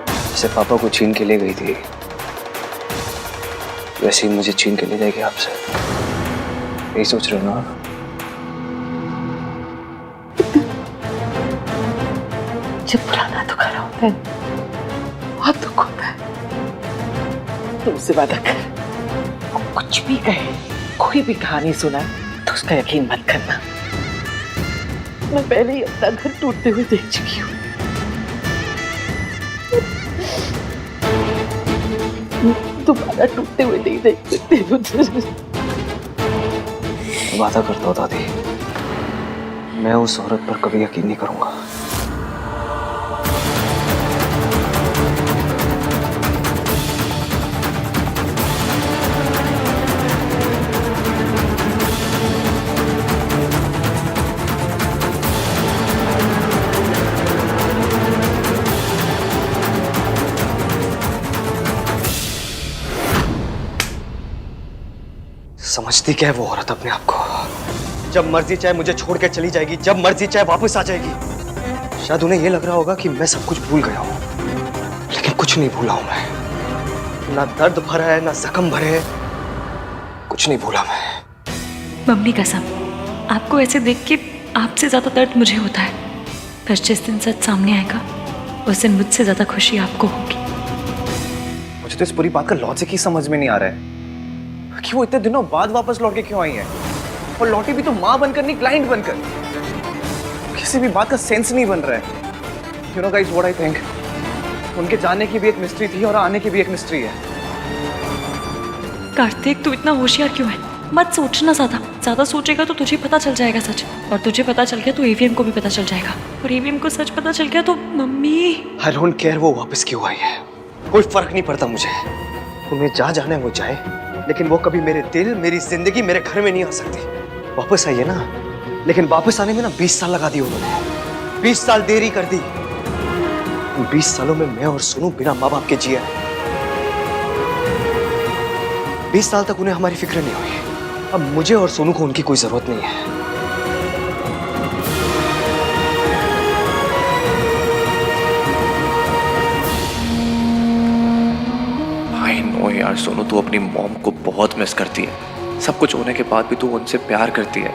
जैसे पापा को छीन के ले गई थी, वैसे ही मुझे छीन के ले जाएगी आपसे। यही सोच रहे हो ना?
जब पुराना दुखारा होता है बहुत दुख होता है। तुमसे वादा कर, वो कुछ भी कहे, कोई भी कहानी सुनाए तो उसका यकीन मत करना। मैं पहले ही अपना घर टूटते हुए देख चुकी हूँ। दोबारा टूटते हुए नहीं देख सकती मुझे।
वादा करता हूँ दादी, मैं उस औरत पर कभी यकीन नहीं करूंगा। समझती क्या है वो औरत अपने आप को? जब मर्जी चाहे मुझे छोड़ के चली जाएगी, जब मर्जी चाहे वापस आ जाएगी। शायद उन्हें ये लग रहा होगा कि मैं सब कुछ भूल गया हूं, लेकिन कुछ नहीं भूला हूं मैं। ना दर्द भरा है, ना जख्म भरे हैं, कुछ नहीं भूला मैं।
मम्मी कसम, आपको ऐसे देख के आपसे ज्यादा दर्द मुझे होता है। पर जिस दिन सच सामने आएगा उस दिन मुझसे ज्यादा खुशी आपको होगी।
मुझे तो इस पूरी बात का लॉजिक ही समझ में नहीं आ रहा है कि वो इतने दिनों बाद वापस लौट के क्यों आई है, और लौटी भी तो माँ बनकर नहीं, क्लाइंट बनकर। किसी भी बात का सेंस नहीं बन रहा है। You know guys what I think, उनके जाने की भी एक मिस्ट्री थी और आने की भी एक मिस्ट्री है।
कार्तिक, तू इतना होशियार क्यों है? मत सोचना ज्यादा सोचेगा तो तुझे पता चल जाएगा सच, और तुझे पता चल गया तो एवीएम को भी पता चल जाएगा, और एवीएम को सच पता चल गया तो मम्मी।
आई डोंट केयर वो वापस क्यों आई है, कोई फर्क नहीं पड़ता मुझे। उन्हें जहाँ जाना है वो जाए, लेकिन वो कभी मेरे दिल, मेरी जिंदगी, मेरे घर में नहीं आ सकती। वापस आई है ना, लेकिन वापस आने में ना 20 साल लगा दिए उन्होंने। 20 साल देरी कर दी। 20 सालों में मैं और सोनू बिना माँ बाप के जिया है। 20 साल तक उन्हें हमारी फिक्र नहीं हुई। अब मुझे और सोनू को उनकी कोई जरूरत नहीं है।
आई नो यार सोनू, तू अपनी मॉम को बहुत मिस करती है। सब कुछ होने के बाद भी तू उनसे प्यार करती है।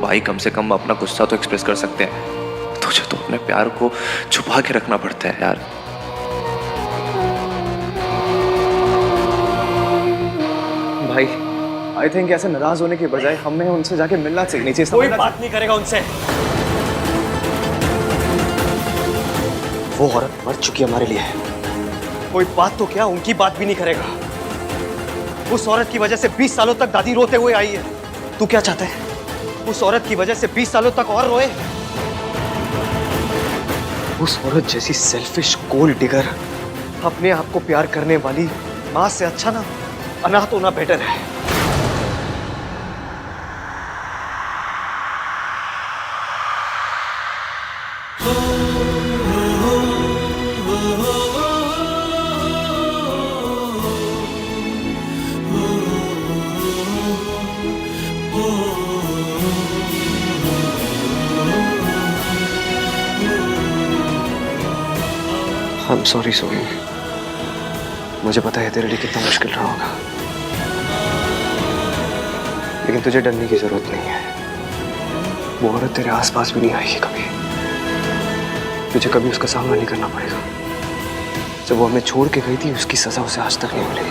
भाई कम से कम अपना गुस्सा तो एक्सप्रेस कर सकते हैं, तुझे तो अपने प्यार को छुपा के रखना पड़ता है यार। भाई आई थिंक ऐसे नाराज होने के बजाय हमें उनसे जाके मिलना चाहिए।
कोई बात नहीं करेगा उनसे। वो औरत मर चुकी हमारे लिए। कोई बात तो क्या, उनकी बात भी नहीं करेगा। उस औरत की वजह से 20 सालों तक दादी रोते हुए आई है। तू क्या चाहता है? उस औरत की वजह से 20 सालों तक और रोए? उस औरत जैसी सेल्फिश गोल्ड डिगर अपने आप को प्यार करने वाली मां से अच्छा ना अनाथ होना बेटर है। I'm sorry सोनी, मुझे पता है तेरे लिए कितना मुश्किल रहा होगा, लेकिन तुझे डरने की जरूरत नहीं है। वो औरत तेरे आसपास भी नहीं आएगी कभी। तुझे कभी उसका सामना नहीं करना पड़ेगा। जब वो हमें छोड़ के गई थी उसकी सजा उसे आज तक नहीं मिली,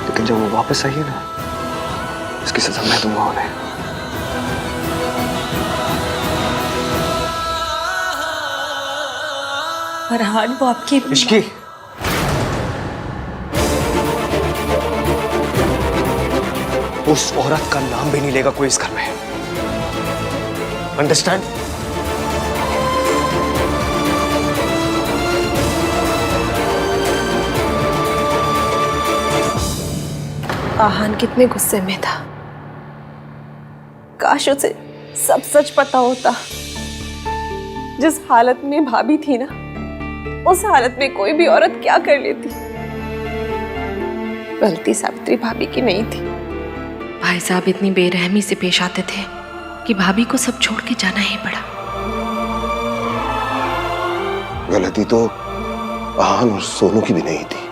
लेकिन जब वो वापस आई है ना, उसकी सजा मैं दूंगा उन्हें।
फरहान, वो आपकी
इश्की, उस औरत का नाम भी नहीं लेगा कोई इस घर में। अंडरस्टैंड?
आहान कितने गुस्से में था। काश उसे सब सच पता होता। जिस हालत में भाभी थी ना, उस हालत में कोई भी औरत क्या कर लेती। गलती सावित्री भाभी की नहीं थी।
भाई साहब इतनी बेरहमी से पेश आते थे कि भाभी को सब छोड़ के जाना ही पड़ा।
गलती तो आहान और सोनू की भी नहीं थी,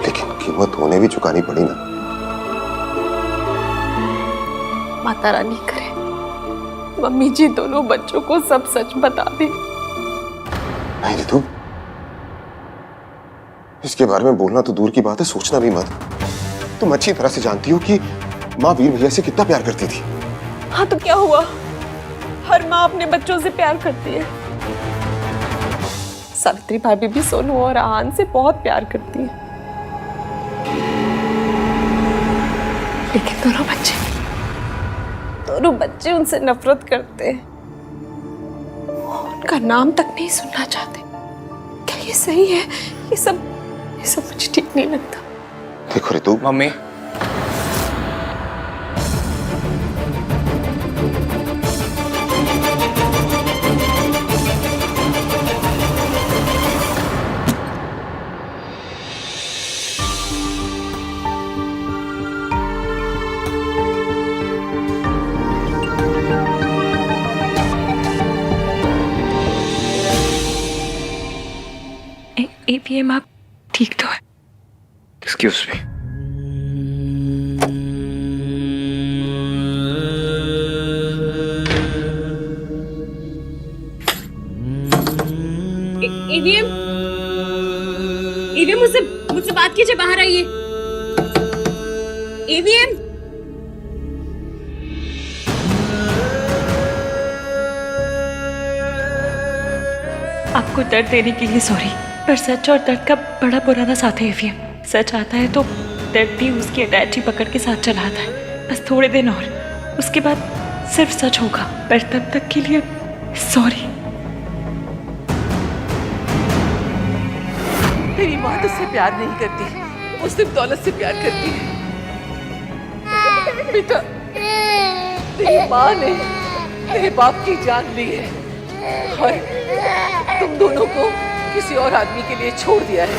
लेकिन कीमत उन्हें भी चुकानी पड़ी ना।
माता रानी करे मम्मी जी दोनों बच्चों को सब सच बता दे।
नहीं रितु, इसके बारे में बोलना तो दूर की बात है, सोचना भी मत। तुम अच्छी तरह से जानती हो कि माँ वीर भैया से कितना प्यार करती थी।
हाँ तो क्या हुआ, हर माँ अपने बच्चों से प्यार करती है। सावित्री भाभी भी सोनू और आहान से बहुत प्यार करती है, लेकिन दोनों बच्चे उनसे नफरत करते हैं। उनका नाम तक नहीं सुनना चाहते। क्या ये सही है? ये सब मुझे ठीक नहीं लगता।
देखो रितु,
मम्मी,
एपीएम आप ठीक तो है?
Excuse me.
ईवीएम मुझसे बात कीजिए, बाहर आइए। ईवीएम,
आपको दर्द देने के लिए सॉरी, पर सच और दर्द का बड़ा पुराना साथ है एफएम। सच आता है तो दर्द भी उसकी अटैची पकड़ के साथ चला आता है। बस थोड़े दिन और, उसके बाद सिर्फ सच होगा, पर तब तक के लिए सॉरी।
तेरी माँ तुझसे प्यार नहीं करती, वो सिर्फ दौलत से प्यार करती है। बेटा, तेरी माँ ने तेरे बाप की जान ली है और तुम दोनों को किसी और आदमी के लिए छोड़ दिया है।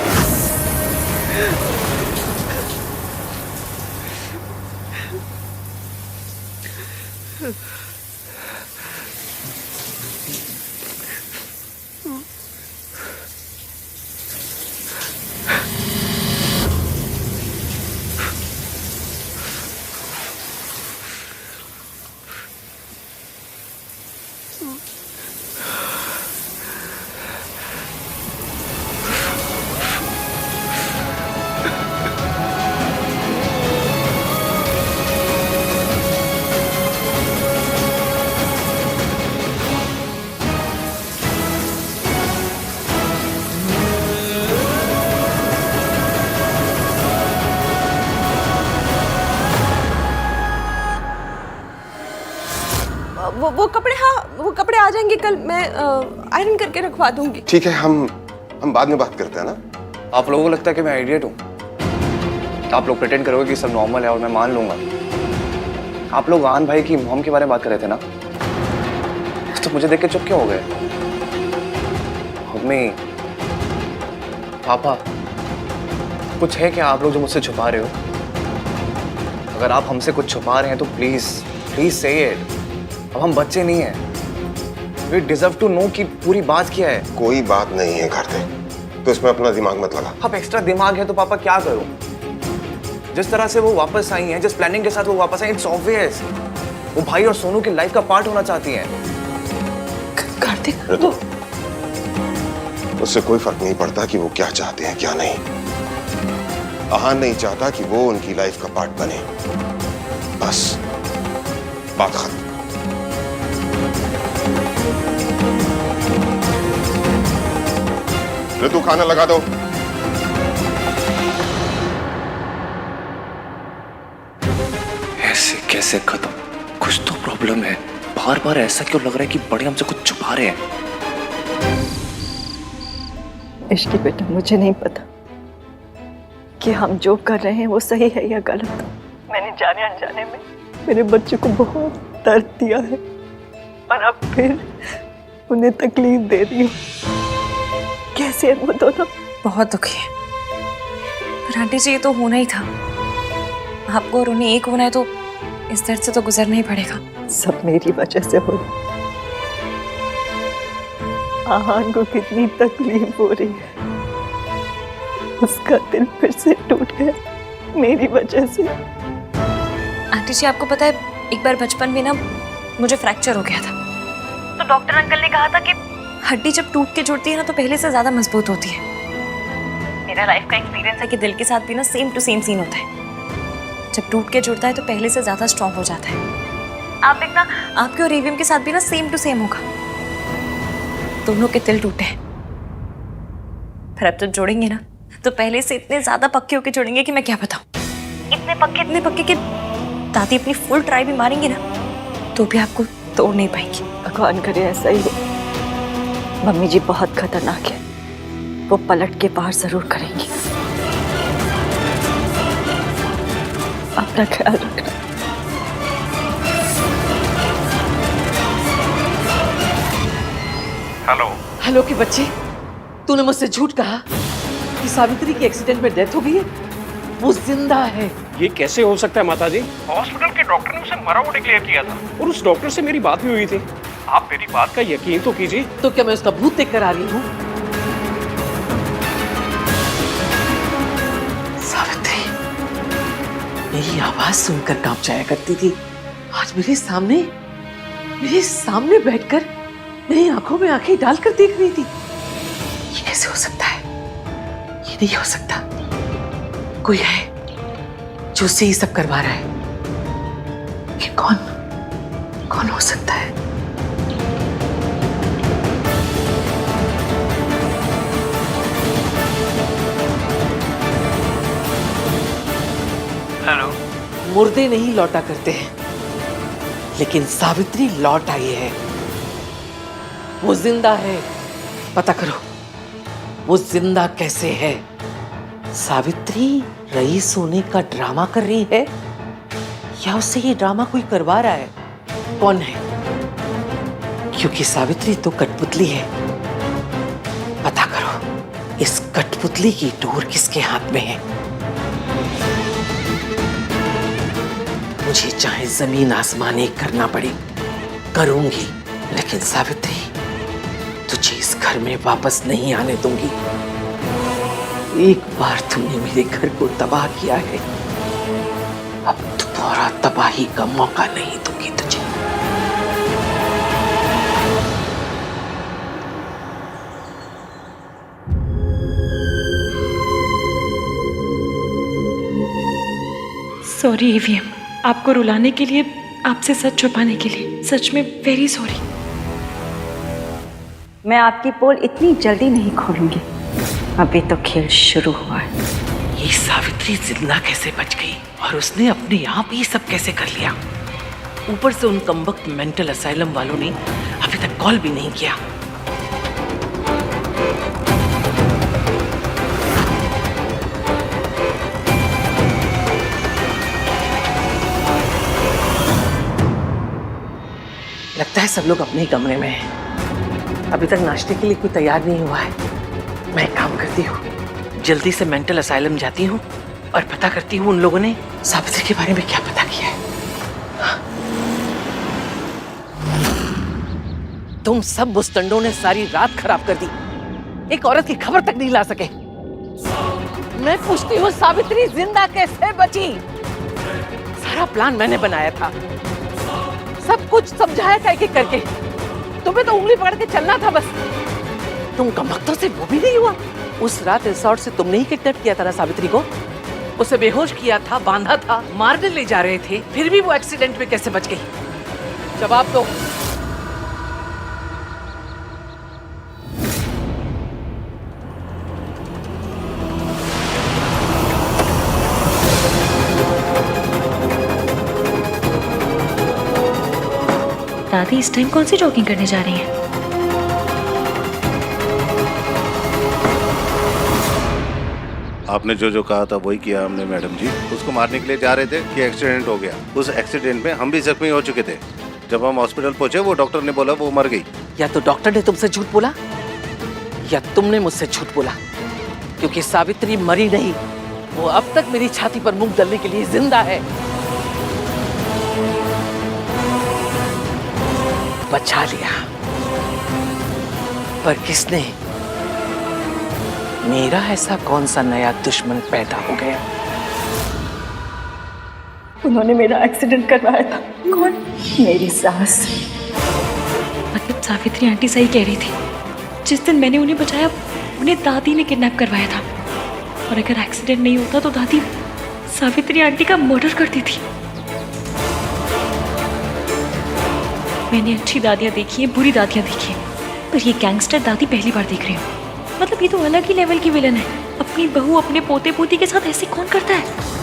कपड़े आ जाएंगे कल, मैं आयरन करके रखवा दूंगी।
ठीक है, हम बाद में बात करते हैं ना।
आप लोगों को लगता है कि मैं आइडियट हूँ? आप लोग प्रिटेंड करोगे कि सब नॉर्मल है और मैं मान लूंगा। आप लोग आहान भाई की मॉम के बारे में बात कर रहे थे ना, तो मुझे देख के चुप क्यों हो गए? मम्मी, पापा, कुछ है क्या आप लोग जो मुझसे छुपा रहे हो? अगर आप हमसे कुछ छुपा रहे हैं तो प्लीज प्लीज से इट। अब हम बच्चे नहीं हैं। वी डिजर्व टू नो कि पूरी बात क्या है।
कोई बात नहीं है कार्तिक, तो इसमें अपना दिमाग मत लगा।
अब एक्स्ट्रा दिमाग है तो पापा क्या करूं? जिस तरह से वो वापस आई हैं, जिस प्लानिंग के साथ वो वापस आई, इट्स ऑब्वियस वो भाई और सोनू की लाइफ का पार्ट होना चाहती हैं।
कार्तिक,
उससे कोई फर्क नहीं पड़ता कि वो क्या चाहते हैं क्या नहीं। आहान नहीं चाहता कि वो उनकी लाइफ का पार्ट बने, बस बात खत्म। ऋतु, खाना लगा दो।
ऐसे कैसे खत्म? कुछ तो प्रॉब्लम है। बार बार ऐसा क्यों लग रहा है कि बड़े हमसे कुछ छुपा रहे हैं?
इश्की बेटा, मुझे नहीं पता कि हम जो कर रहे हैं वो सही है या गलत। मैंने जाने अनजाने में मेरे बच्चे को बहुत दर्द दिया है और अब फिर उन्हें तकलीफ दे रही हूँ। कैसे है वो दोनों?
बहुत दुखी है, पर आंटी जी ये तो होना ही था। आपको और उन्हें एक होना है तो इस दर्द से तो गुजरना ही पड़ेगा।
सब मेरी वजह से हो रहा। आहान को कितनी तकलीफ हो रही है, उसका दिल फिर से टूट गया मेरी वजह से।
आंटी जी आपको पता है, एक बार बचपन में ना मुझे फ्रैक्चर हो गया था, तो डॉक्टर अंकल ने कहा था कि हड्डी जब टूट के जुड़ती है ना तो पहले से ज्यादा मजबूत होती है। मेरा लाइफ का एक्सपीरियंस है कि दिल के साथ भी ना सेम टू सेम सीन होता है। जब टूट के जुड़ता है तो पहले से ज्यादा स्ट्रांग हो जाता है। आप देखना, आपके और एवीएम के साथ भी ना सेम टू सेम होगा। दोनों के दिल टूटे हैं, फिर अब तो जोड़ेंगे ना तो पहले से इतने ज्यादा पक्के होके जुड़ेंगे कि मैं क्या बताऊं। इतने पक्के कि दादी अपनी फुल ट्राई भी मारेंगी ना तो भी आपको तोड़ नहीं पाएंगी।
भगवान करे ऐसा ही हो। मम्मी जी बहुत खतरनाक है, वो पलट के पार जरूर करेंगी। अपना ख्याल रखना।
हेलो के बच्चे, तूने मुझसे झूठ कहा कि सावित्री की एक्सीडेंट में डेथ हो गई है। वो जिंदा है।
ये कैसे हो सकता है माताजी? हॉस्पिटल के डॉक्टर ने उसे मरा हुआ डिक्लेयर किया था और उस डॉक्टर से मेरी बात भी हुई थी। आप मेरी बात का यकीन तो कीजिए।
तो क्या मैं उसका भूत देख कर आ रही हूँ? सावित्री मेरी आवाज सुनकर कांप जाया करती थी, आज मेरे सामने बैठकर मेरी आंखों में आंखें डालकर देख रही थी। ये कैसे हो सकता है? ये नहीं हो सकता। कोई है जो उससे ये सब करवा रहा है। ये कौन हो सकता है?
हेलो।
मुर्दे नहीं लौटा करते हैं, लेकिन सावित्री लौट आई है। वो जिंदा है। पता करो वो जिंदा कैसे है। सावित्री रईस होने का ड्रामा कर रही है या उससे ये ड्रामा कोई करवा रहा है? कौन है? क्योंकि सावित्री तो कठपुतली है। पता करो इस कठपुतली की डोर किसके हाथ में है। मुझे चाहे जमीन आसमान एक करना पड़े करूंगी, लेकिन सावित्री तुझे इस घर में वापस नहीं आने दूंगी। एक बार तूने मेरे घर को तबाह किया है, अब दोबारा तबाही का मौका नहीं दूंगी तुझे।
सॉरी ईवीएम, आपको रुलाने के लिए, आपसे सच छुपाने के लिए, सच में वेरी सॉरी।
मैं आपकी पोल इतनी जल्दी नहीं खोलूंगी, अभी तो खेल शुरू हुआ है।
ये सावित्री जिंदा कैसे बच गई और उसने अपने आप ही सब कैसे कर लिया? ऊपर से उन कमबख्त मेंटल असाइलम वालों ने अभी तक कॉल भी नहीं किया। लगता है सब लोग अपने ही कमरे में हैं। अभी तक नाश्ते के लिए कोई तैयार नहीं हुआ है। मैं एक काम करती हूँ, जल्दी से मेंटल असाइलम जाती हूँ और पता करती हूँ उन लोगों ने सावित्री के बारे में क्या पता किया है। तुम सब मुस्तंडों ने सारी रात खराब कर दी, एक औरत की खबर तक नहीं ला सके। मैं पूछती हूँ सावित्री जिंदा कैसे बची? सारा प्लान मैंने बनाया था, सब कुछ समझाया था एक एक करके। तुम्हें तो उंगली पकड़ के चलना था बस। तुम कमबख्तों से वो भी नहीं हुआ। उस रात रिसोर्ट से तुमने ही किडनैप किया था ना सावित्री को? उसे बेहोश किया था, बांधा था, मारने ले जा रहे थे, फिर भी वो एक्सीडेंट में कैसे बच गई? जवाब दो।
दादी इस टाइम कौन सी जॉगिंग करने जा रही हैं?
आपने जो जो कहा था वही किया हमने मैडम जी। उसको मारने के लिए जा रहे थे कि एक्सीडेंट हो गया। उस एक्सीडेंट में हम भी जख्मी हो चुके थे। जब हम हॉस्पिटल पहुंचे वो डॉक्टर ने बोला वो मर गई।
या तो डॉक्टर ने तुमसे झूठ बोला या तुमने मुझसे झूठ बोला, क्योंकि सावित्री मरी नहीं, वो अब तक मेरी छाती पर मुंह डालने के लिए जिंदा है। बचा लिया, पर किसने? मेरा ऐसा कौन सा नया दुश्मन पैदा हो गया?
उन्होंने मेरा एक्सीडेंट करवाया था। कौन? मेरी सास।
मतलब सावित्री आंटी सही कह रही थी, जिस दिन मैंने उन्हें बचाया उन्हें दादी ने किडनैप करवाया था। और अगर एक्सीडेंट नहीं होता तो दादी सावित्री आंटी का मर्डर करती थी। मैंने अच्छी दादियाँ देखी हैं, बुरी दादियाँ देखी हैं, पर ये गैंगस्टर दादी पहली बार देख रही हूँ। मतलब ये तो अलग ही लेवल की विलन है। अपनी बहू अपने पोते पोती के साथ ऐसे कौन करता है?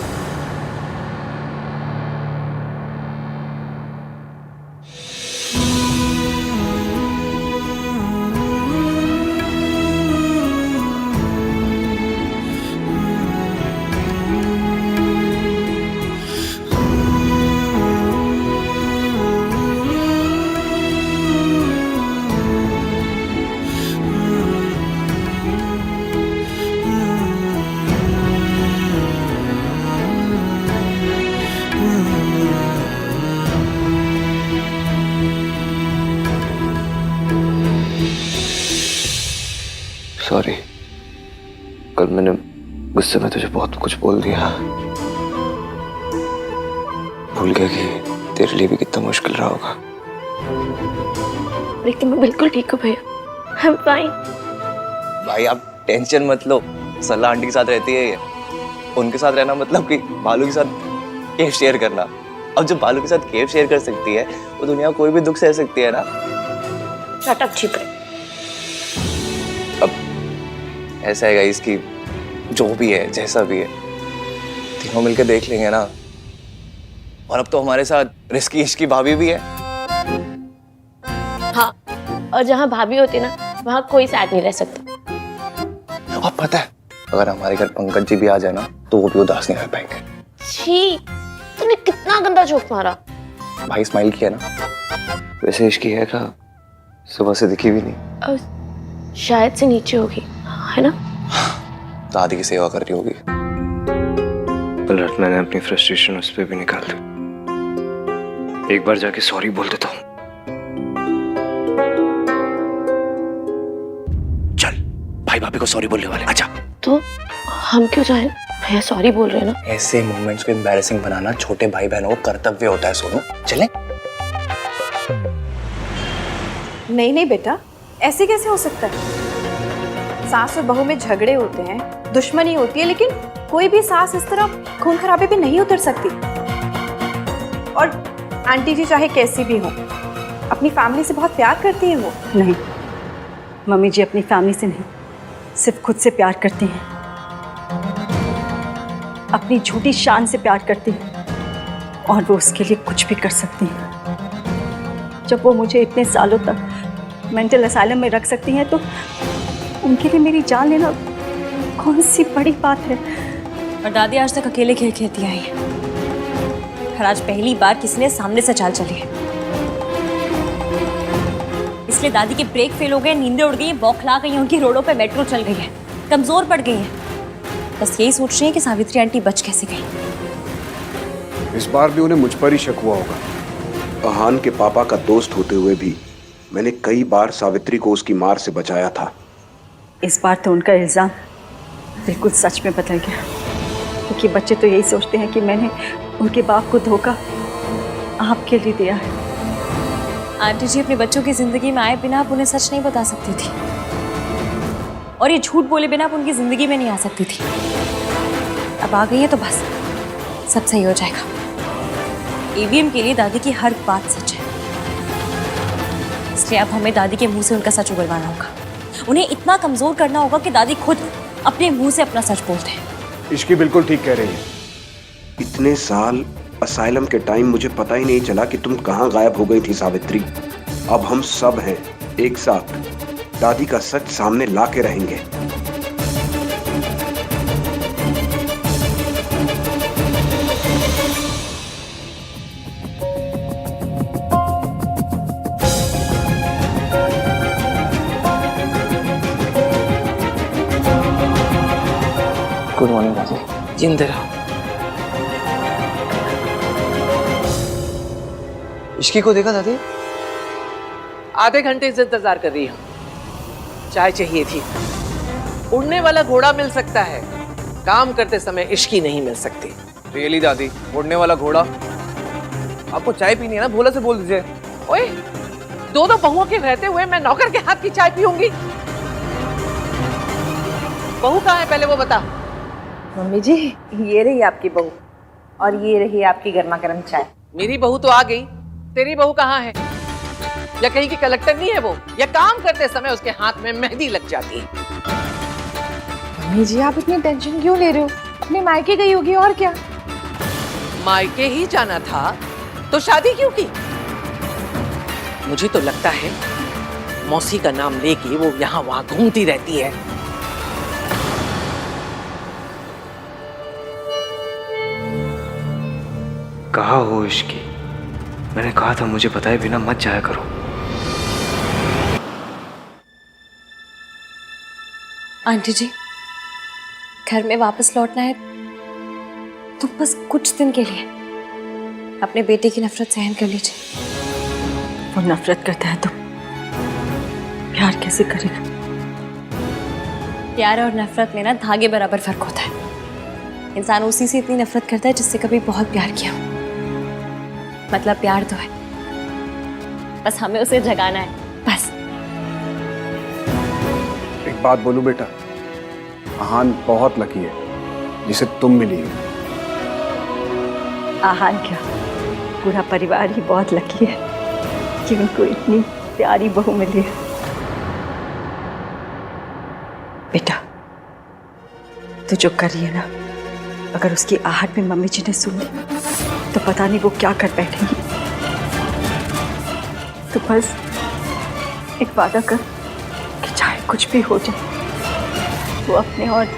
सॉरी, कल मैंने गुस्से में तुझे बहुत कुछ बोल दिया। भूल गया कि तेरे लिए भी कितना मुश्किल रहा होगा।
लेकिन मैं बिल्कुल ठीक हूँ भैया, आई एम फाइन।
भाई आप टेंशन मत लो, सलाह आंटी के साथ रहती है ये। उनके साथ रहना मतलब कि बालू के साथ केफ शेयर करना। अब जब बालू के साथ केफ शेयर कर सकती है वो दुनिया कोई भी दुख सह सकती है ना।
शट अप चुप रहे।
ऐसा है गाइस कि जो भी है जैसा भी है तीनों मिलकर देख लेंगे ना। और अब तो हमारे साथ रिस्की इश्की भाभी भी है।
हाँ, और जहाँ भाभी होती है ना वहाँ कोई साथ नहीं रह सकता।
और पता है अगर हमारे घर पंकज जी भी आ जाए ना तो वो भी उदास नहीं रह पाएंगे।
छी, तूने कितना गंदा जोक मारा।
भाई स्माइल किया ना।
वैसे इश्की है का सुबह से दिखी भी नहीं।
और शायद से नीचे होगी, है ना?
दादी की सेवा कर रही होगी।
कल रात मैंने अपनी फ्रस्ट्रेशन उस पर भी निकाल दी। एक बार जाके सॉरी बोल देता हूँ।
चल भाई भाभी को सॉरी बोलने वाले। अच्छा
तो हम क्यों जाए? भैया सॉरी बोल रहे हैं ना।
ऐसे मोमेंट्स को एम्बैरेसिंग बनाना छोटे भाई बहनों को कर्तव्य होता है। सोनू चले।
नहीं नहीं बेटा, ऐसे कैसे हो सकता है? सास और बहू में झगड़े होते हैं, दुश्मनी होती है, लेकिन कोई भी सास इस तरह खून खराबे पे नहीं उतर सकती। और आंटी जी चाहे कैसी भी हो, अपनी फैमिली से बहुत प्यार करती हैं वो।
नहीं, मम्मी जी अपनी फैमिली से नहीं, सिर्फ खुद से प्यार करती हैं। अपनी झूठी शान से प्यार करती हैं और वो उसके लिए कुछ भी कर सकती हैं। जब वो मुझे इतने सालों तक मेंटल असाइलम में रख सकती हैं तो उनके लिए मेरी जान लेना कौन सी बड़ी बात है।
और दादी आज तक अकेले खेल खेलती आई है, और आज पहली बार किसी ने सामने से चाल चली है। इसलिए दादी के ब्रेक फेल हो गए, नींदें उड़ गई हैं, बौखला गई हैं, उनकी रोडों पे मेट्रो चल गई है, कमजोर पड़ गई है। बस यही सोच रही है कि सावित्री आंटी बच कैसे गई।
इस बार भी उन्हें मुझ पर ही शक हुआ होगा। अहान के पापा का दोस्त होते हुए भी मैंने कई बार सावित्री को उसकी मार से बचाया था।
इस बार तो उनका इल्जाम बिल्कुल सच में बदल गया, क्योंकि बच्चे तो यही सोचते हैं कि मैंने उनके बाप को धोखा आपके लिए दिया है।
आंटी जी अपने बच्चों की जिंदगी में आए बिना आप उन्हें सच नहीं बता सकती थी, और ये झूठ बोले बिना आप उनकी जिंदगी में नहीं आ सकती थी। अब आ गई है तो बस सब सही हो जाएगा। ईवीएम के लिए दादी की हर बात सच है, इसलिए अब हमें दादी के मुंह से उनका सच उगलवाना होगा। उन्हें इतना कमजोर करना होगा कि दादी खुद अपने मुंह से अपना सच बोलते हैं।
इश्की बिल्कुल ठीक कह रही है। इतने साल असाइलम के टाइम मुझे पता ही नहीं चला कि तुम कहाँ गायब हो गई थी सावित्री। अब हम सब हैं एक साथ, दादी का सच सामने ला के रहेंगे।
गुड मॉर्निंग दादी।
जिंदा रहो।
इश्की को देखा दादी?
आधे घंटे से इंतजार कर रही हूँ। चाय चाहिए थी। उड़ने वाला घोड़ा मिल सकता है, काम करते समय इश्की नहीं मिल सकती।
रियली दादी, उड़ने वाला घोड़ा? आपको चाय पीनी है ना, भोला से बोल दीजिए।
ओए, दो बहुओं के रहते हुए मैं नौकर के हाथ की चाय पीऊंगी? बहू कहाँ है पहले वो बता।
मम्मी जी, ये रही आपकी बहू और ये रही आपकी गर्मा गर्म चाय।
मेरी बहू तो आ गई, तेरी बहू कहाँ है? या कहीं की कलेक्टर नहीं है वो, या काम करते समय उसके हाथ में मेहंदी लग जाती है।
मम्मी जी, आप इतनी टेंशन क्यों ले रहे हो? अपने मायके गई होगी और क्या।
मायके ही जाना था तो शादी क्यों की? मुझे तो लगता है मौसी का नाम लेके वो यहाँ वहां घूमती रहती है।
कहा हो इश्की, मैंने कहा था मुझे बताए बिना मत जाया करो।
आंटी जी, घर में वापस लौटना है तो बस कुछ दिन के लिए अपने बेटे की नफरत सहन कर लीजिए।
वो नफरत करता है तो प्यार कैसे करेगा?
प्यार और नफरत में ना धागे बराबर फर्क होता है। इंसान उसी से इतनी नफरत करता है जिससे कभी बहुत प्यार किया हो। मतलब प्यार तो है, बस हमें उसे जगाना है, बस।
एक बात बोलूं बेटा, आहान बहुत लकी है जिसे तुम मिली हो।
आहान क्या, पूरा परिवार ही बहुत लकी है कि उनको इतनी प्यारी बहू मिली है। बेटा, तू जो कर रही है ना, अगर उसकी आहट में मम्मी जी ने सुन ली तो पता नहीं वो क्या कर बैठेंगी। तो बस एक वादा कर कि चाहे कुछ भी हो जाए, वो अपने और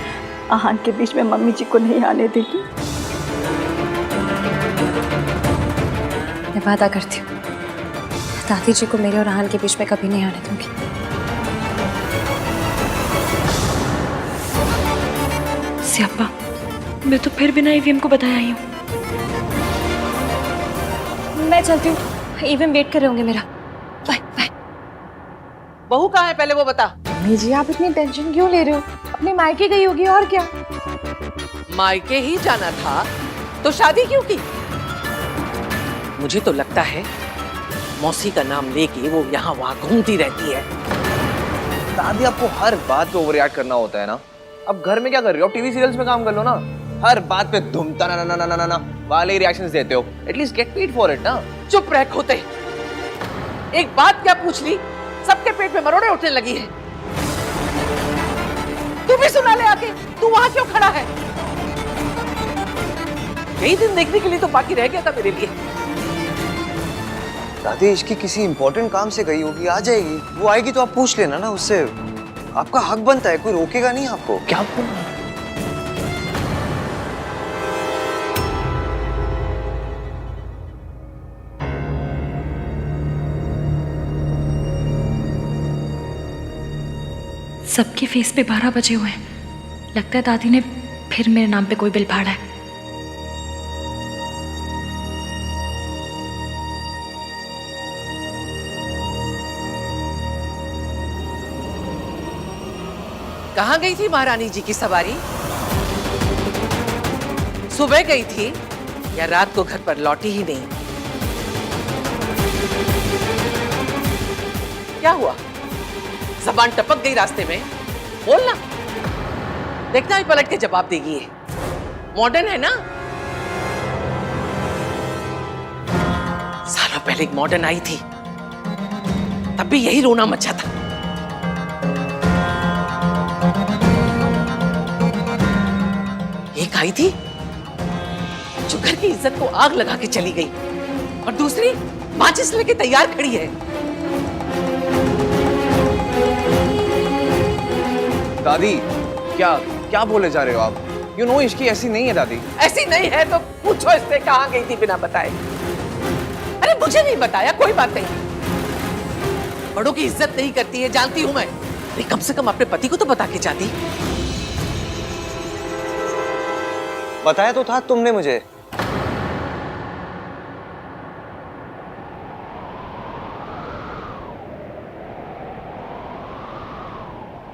आहान के बीच में मम्मी जी को नहीं आने देगी।
मैं वादा करती हूँ, दादी जी को मेरे और आहान के बीच में कभी नहीं आने दूंगी।
सियाप्पा, मैं तो फिर बिना ईवीएम को बताया आई हूँ।
मैं चलती हूँ, ईवीएम वेट कर रहे होंगे मेरा। Bye bye.
बहू कहाँ है पहले वो बता।
मम्मी जी, आप इतनी टेंशन क्यों ले रहे हो? अपने मायके गई होगी और क्या।
मायके ही जाना था तो शादी क्यों की? मुझे तो लगता है मौसी का नाम लेके वो यहाँ वहां घूमती रहती है।
दादी, आपको हर बात पे ओवर रिएक्ट करना होता है ना। अब घर में क्या कर रही हो? टीवी सीरियल्स में काम कर लो ना। हर बात पे धूमता ना ना ना ना ना ना वाले रिएक्शंस देते हो। At least get paid for it ना।
चुप रह खोते। एक बात क्या पूछ ली, सबके पेट में मरोड़े उठने लगी है। तू भी सुना ले आके, तू वहां क्यों खड़ा है? यही दिन देखने के लिए तो बाकी रह गया था मेरे लिए।
दादी इसकी किसी इंपॉर्टेंट काम से गई होगी, आ जाएगी। वो आएगी तो आप पूछ लेना ना उससे, आपका हक बनता है, कोई रोकेगा नहीं आपको।
क्या बोल रहे हैं?
सबके फेस पे 12 बजे हुए हैं। लगता है दादी ने फिर मेरे नाम पे कोई बिल फाड़ा है।
कहाँ गई थी महारानी जी की सवारी? सुबह गई थी या रात को घर पर लौटी ही नहीं? क्या हुआ? जबान टपक गई रास्ते में? बोलना, देखना ही पलट के जवाब देगी। ये मॉडर्न है ना? सालों पहले एक मॉडर्न आई थी, तब भी यही रोना मचा था। एक आई थी जो घर की इज्जत को आग लगा के चली गई, और दूसरी माचिस लेके तैयार खड़ी है।
दादी क्या क्या बोले जा रहे हो आप? यू नो इश्की ऐसी नहीं है दादी।
ऐसी नहीं है तो पूछो इससे कहाँ गई थी बिना बताए। अरे मुझे नहीं बताया, कोई बात नहीं। बड़ों की इज्जत नहीं करती है, जानती हूं मैं। अरे कम से कम अपने पति को तो बता के जाती।
बताया तो था तुमने मुझे।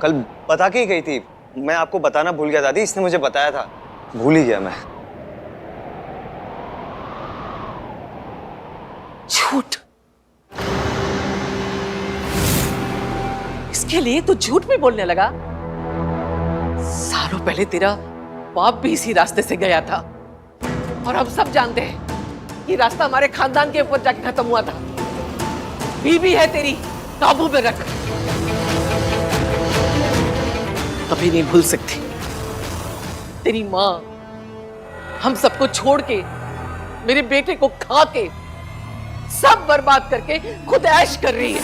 कल बता के ही गई थी। मैं आपको बताना भूल गया दादी, इसने मुझे बताया था, भूल ही गया मैं।
झूठ, इसके लिए तू झूठ भी बोलने लगा? सालों पहले तेरा बाप भी इसी रास्ते से गया था, और हम सब जानते हैं ये रास्ता हमारे खानदान के ऊपर जाके खत्म हुआ था। बीवी है तेरी, काबू में रख। कभी नहीं भूल सकती तेरी माँ हम सबको छोड़ के, मेरे बेटे को खा के, सब बर्बाद करके खुद ऐश कर रही है।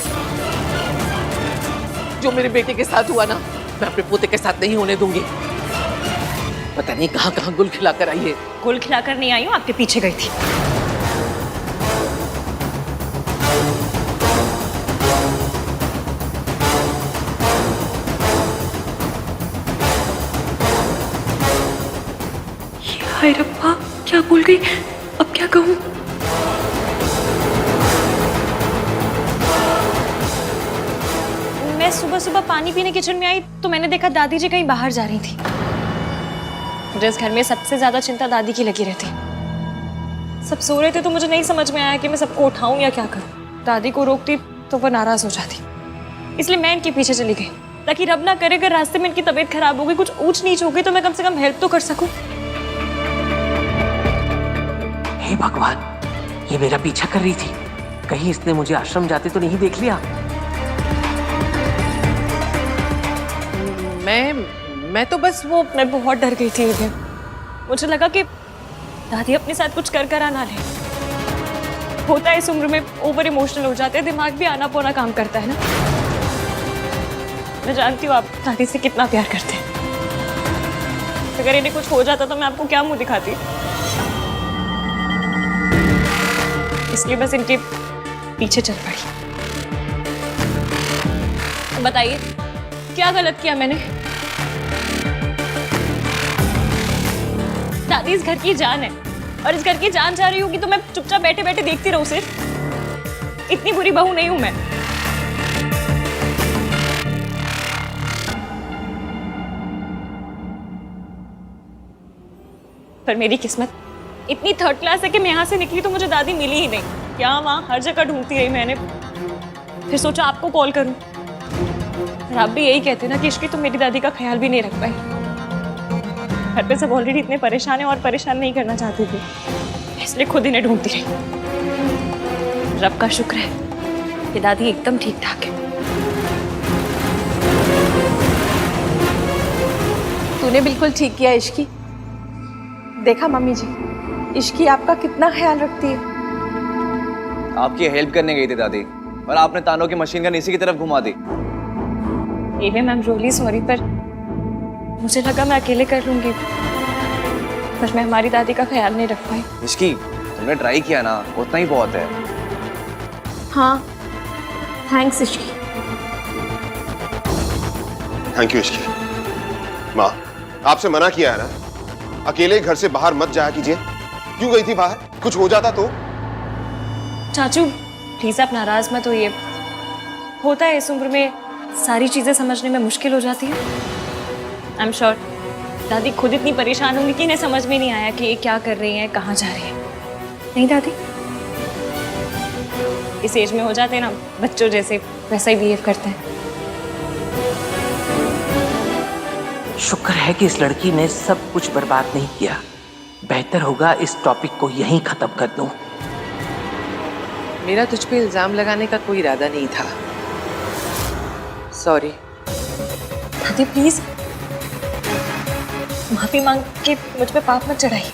जो मेरे बेटे के साथ हुआ ना, मैं अपने पोते के साथ नहीं होने दूंगी। पता नहीं कहां कहां गुल खिलाकर आई है।
गुल खिलाकर नहीं आई हूं, आपके पीछे गई थी।
हाय रब्बा, क्या बोल गई? अब क्या कहूं?
मैं सुबह सुबह पानी पीने किचन में आई तो मैंने देखा दादी जी कहीं बाहर जा रही थी। मुझे इस घर में सबसे ज्यादा चिंता दादी की लगी रहती। सब सो रहे थे तो मुझे नहीं समझ में आया कि मैं सबको उठाऊं या क्या करूं। दादी को रोकती तो वो नाराज हो जाती, इसलिए मैं इनके पीछे चली गई, ताकि रब ना करे अगर रास्ते में इनकी तबीयत खराब हो गई, कुछ ऊंच नीच हो गई, तो मैं कम से कम हेल्प तो कर सकूं।
हे भगवान, ये मेरा पीछा कर रही थी। कहीं इसने मुझे आश्रम जाते तो नहीं देख लिया। मैं तो बस
मैं बहुत डर गई थी इधर। मुझे लगा कि दादी अपने साथ कुछ कर आना ले। होता है इस उम्र में, ओवर इमोशनल हो जाते हैं, दिमाग भी आना पौना काम करता है ना। मैं जानती हूँ आप दादी से कितना प्यार करते हैं। अगर इन्हें कुछ हो जाता तो मैं आपको क्या मुंह दिखाती। इसलिए बस इनके पीछे चल पड़ी। बताइए क्या गलत किया मैंने? दादी इस घर की जान है, और इस घर की जान जा रही होगी तो मैं चुपचाप बैठे बैठे देखती रहूं सिर्फ? इतनी बुरी बहू नहीं हूं मैं। पर मेरी किस्मत इतनी थर्ड क्लास है कि मैं यहाँ से निकली तो मुझे दादी मिली ही नहीं। यहाँ वहाँ हर जगह ढूंढती रही मैंने, फिर सोचा आपको कॉल करूं। और आप भी यही कहते ना कि इश्की तुम मेरी दादी का ख्याल भी नहीं रख पाई। घर पे सब ऑलरेडी इतने परेशान हैं और परेशान नहीं करना चाहती थी, इसलिए खुद इन्हें ढूंढती रही। रब का शुक्र है कि दादी एकदम ठीक ठाक है।
तूने बिल्कुल ठीक किया इश्की। देखा मम्मी जी, इश्की आपका कितना ख्याल रखती है।
आपकी हेल्प करने गई थी दादी, और आपने तानों की मशीन गन इसी की तरफ घुमा दी।
मैम रियली सॉरी, पर मुझे लगा मैं अकेले कर लूंगी, पर मैं हमारी दादी का ख्याल नहीं रख पाई।
इश्की, तुमने ट्राई किया ना, उतना ही बहुत है।
हाँ thanks Ishki.
Thank you Ishki. माँ, आपसे मना किया है ना, अकेले घर से बाहर मत जाया कीजिए। क्यों गई थी बाहर? कुछ हो जाता तो?
चाचू प्लीज आप नाराज मत होइए, होता है इस उम्र में सारी चीजें समझने में मुश्किल हो जाती है। आई एम श्योर दादी खुद इतनी परेशान होंगी कि इन्हें समझ में नहीं आया कि ये क्या कर रही हैं, कहाँ जा रही हैं। नहीं दादी, इस एज में हो जाते हैं ना बच्चों जैसे, वैसा ही बिहेव करते हैं।
शुक्र है कि इस लड़की ने सब कुछ बर्बाद नहीं किया। बेहतर होगा इस टॉपिक को यहीं खत्म कर दूं। मेरा तुझ पे इल्जाम लगाने का कोई इरादा नहीं था। सॉरी।
दादी प्लीज माफी मांग के मुझ पे पाप मत चढ़ाइए।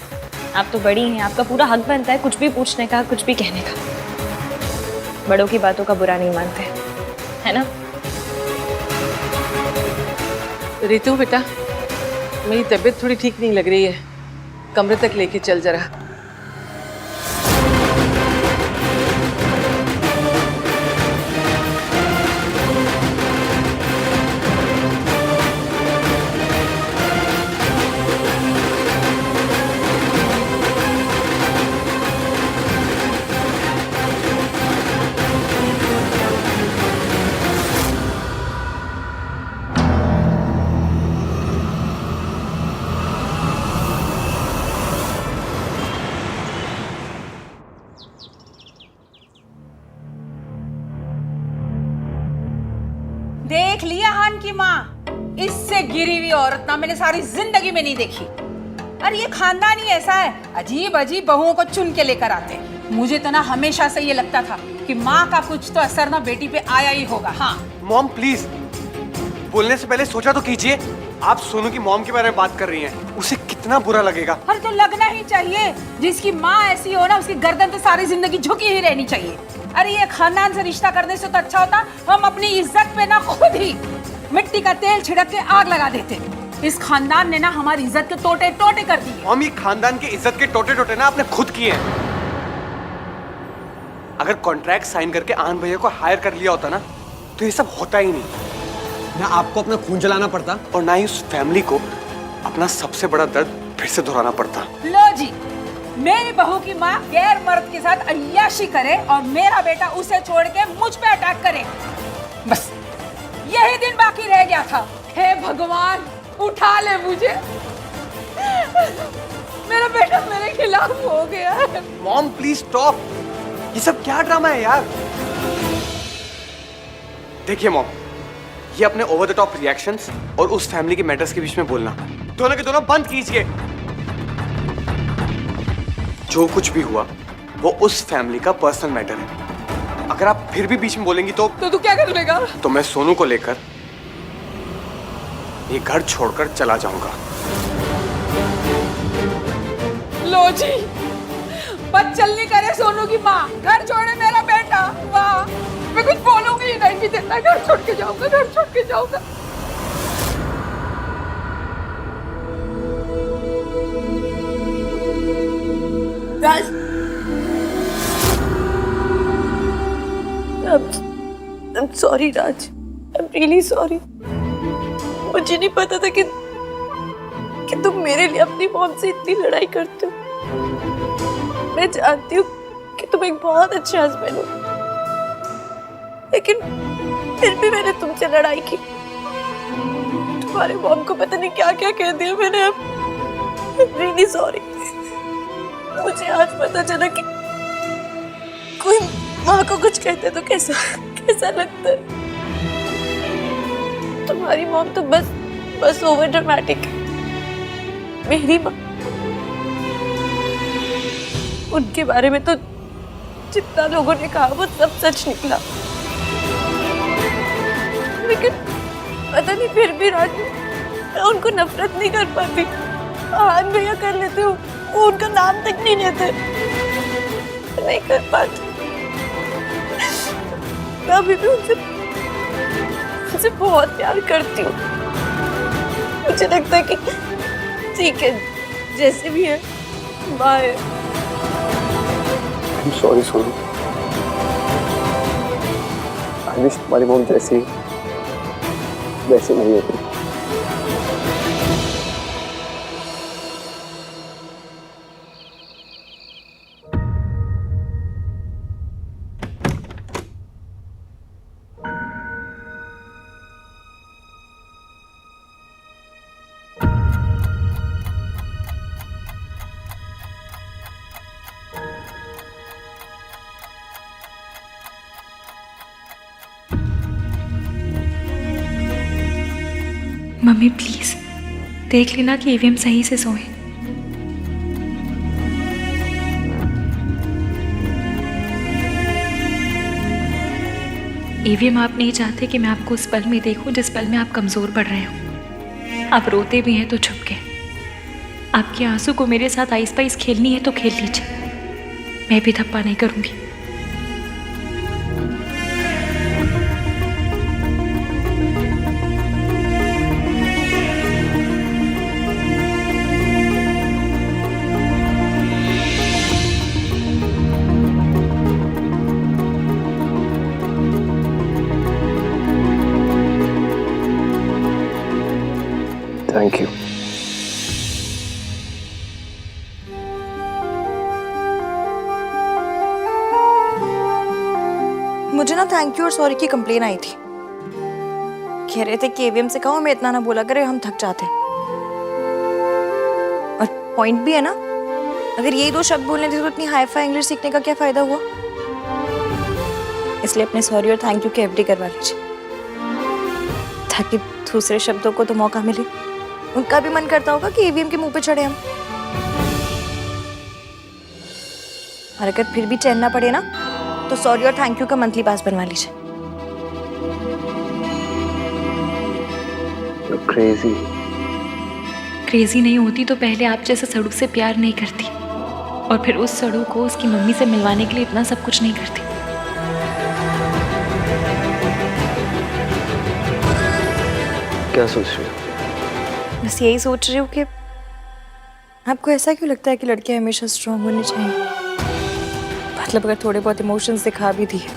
आप तो बड़ी हैं, आपका पूरा हक बनता है कुछ भी पूछने का, कुछ भी कहने का। बड़ों की बातों का बुरा नहीं मानते, है ना?
रितु बेटा, मेरी तबीयत थोड़ी ठीक नहीं लग रही है, कमरे तक लेके चल जरा।
देख लिया हान की माँ, इससे गिरी हुई औरत ना मैंने सारी जिंदगी में नहीं देखी। अरे ये खानदान ही ऐसा है, अजीब अजीब बहुओं को चुन के लेकर आते। मुझे तो ना हमेशा से ये लगता था कि माँ का कुछ तो असर ना बेटी पे आया ही होगा। हाँ
मॉम प्लीज, बोलने से पहले सोचा तो कीजिए। आप सोनू की मॉम के बारे में बात कर रही हैं, उसे कितना बुरा लगेगा।
अरे तो लगना ही चाहिए, जिसकी माँ ऐसी हो ना उसकी गर्दन तो सारी जिंदगी झुकी ही रहनी चाहिए। अरे ये खानदान से रिश्ता करने से तो अच्छा होता हम अपनी इज्जत पे ना खुद ही मिट्टी का तेल छिड़क के आग लगा देते। इस खानदान ने ना हमारी इज्जत के टोटे टोटे कर दिए।
हम ये खानदान के इज्जत के टोटे टोटे ना आपने खुद किए हैं। अगर कॉन्ट्रैक्ट साइन करके आनंद भैया को हायर कर लिया होता ना तो ये सब होता ही नहीं। ना आपको अपना खून जलाना पड़ता और ना ही उस फैमिली को अपना सबसे बड़ा दर्द फिर से दोहराना पड़ता।
लो जी, मेरी बहू की माँ गैर मर्द के साथ अय्याशी करे और मेरा बेटा उसे छोड़ के मुझ पे अटैक करे, बस यही दिन बाकी रह गया था। हे भगवान उठा ले मुझे, मेरा बेटा मेरे खिलाफ हो गया है।
मॉम प्लीज स्टॉप, ये सब क्या ड्रामा है यार। देखिए मॉम, ये अपने ओवर द टॉप रिएक्शंस और उस फैमिली के मैटर्स के बीच में बोलना दोनों के दोनों बंद कीजिए। जो कुछ भी हुआ वो उस फैमिली का पर्सनल मैटर है। अगर आप फिर भी बीच में बोलेंगी तो
तू क्या कर लेगा?
तो मैं सोनू को लेकर ये घर छोड़कर चला जाऊंगा।
लो जी, बदचल नहीं करे सोनू की माँ, घर छोड़े मेरा बेटा। वाह, मैं कुछ बोलूंगी ही नहीं भी देता, घर छोड़ के जाऊंगा, घर छोड़ के जाऊंगा।
राज, I'm sorry Raj, I'm really sorry। मुझे नहीं पता था कि तुम मेरे लिए अपनी मॉम से इतनी लड़ाई करते हो। मैं जानती हूँ कि तुम एक बहुत अच्छे हस्बैंड हो, लेकिन फिर भी मैंने तुमसे लड़ाई की। तुम्हारे मॉम को पता नहीं क्या क्या कह दिया मैंने। I'm really sorry। मुझे आज पता चला कि कोई माँ को कुछ कहते तो कैसा लगता है। तुम्हारी मॉम तो बस ओवर ड्रामेटिक है। मेरी माँ, उनके बारे में तो जितना लोगों ने कहा वो सब सच निकला, लेकिन पता नहीं फिर भी राजू मैं उनको नफरत नहीं कर पाती। आनंद भैया कर लेते हो, वो उनका नाम तक नहीं लेते, नहीं कर पाती। मैं अभी भी उनसे बहुत प्यार करती हूँ। मुझे लगता है कि ठीक है, जैसे भी है, bye.
I am sorry Sonu. I wish तुम्हारी मॉम जैसी वैसे नहीं होती।
मम्मी प्लीज देख लेना कि ईवीएम सही से सोए। ईवीएम आप नहीं चाहते कि मैं आपको उस पल में देखूं जिस पल में आप कमजोर पड़ रहे हो। आप रोते भी हैं तो छुप के। आपके आंसू को मेरे साथ आइस पाइस खेलनी है तो खेल लीजिए, मैं भी धप्पा नहीं करूंगी।
Thank you.
मुझे ना थैंक यू और सॉरी की कंप्लेन आई थी। कह रहे थे कि एवीएम से कहो हमें इतना ना बोला करे, हम थक जाते हैं। और पॉइंट भी है ना, अगर यही 2 शब्द बोलने थे तो इतनी हाई फाई इंग्लिश सीखने का क्या फायदा हुआ। इसलिए अपने सॉरी और थैंक यू के एफडी करवा लीजिए, ताकि दूसरे शब्दों को तो मौका मिले। उनका भी मन करता होगा कि ईवीएम के मुंह पे चढ़े हम। और अगर फिर भी चैन ना पड़े ना, तो सॉरी और थैंक यू का मंथली पास बनवा लीजिए।
क्रेजी
क्रेजी नहीं होती तो पहले आप जैसे सड़ू से प्यार नहीं करती, और फिर उस सड़ू को उसकी मम्मी से मिलवाने के लिए इतना सब कुछ नहीं करती।
क्या सोच रही हो?
बस यही सोच रही हूँ कि आपको ऐसा क्यों लगता है कि लड़के हमेशा स्ट्रांग होने चाहिए। मतलब अगर थोड़े बहुत इमोशंस दिखा भी दिए,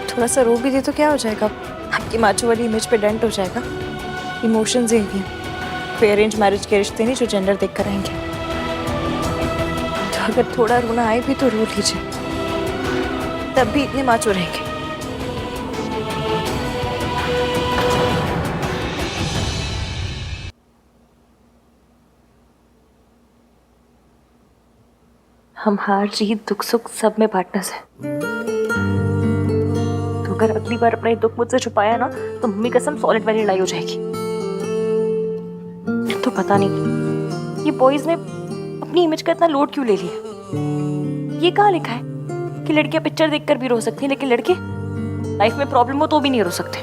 थोड़ा सा रो भी दिए तो क्या हो जाएगा, आपकी माचो वाली इमेज पे डेंट हो जाएगा। इमोशंस ही हैं, कोई अरेंज मैरिज के रिश्ते नहीं जो जेंडर देख कर आएंगे। तो अगर थोड़ा रोना आए भी तो रो लीजिए, तब भी इतने माचो रहेंगे। हम हार जीत दुख सुख सब में पार्टनर्स हैं। तो अगर अगली बार अपना दुख मुझसे छुपाया ना, तो मम्मी कसम सॉलिड वाली लड़ाई हो जाएगी। तो पता नहीं ये बॉयज ने अपनी इमेज का इतना लोड क्यों ले लिया। ये कहाँ लिखा है कि लड़कियां पिक्चर देखकर भी रो सकती हैं, लेकिन लड़के लाइफ में प्रॉब्लम हो तो भी नहीं रो सकते।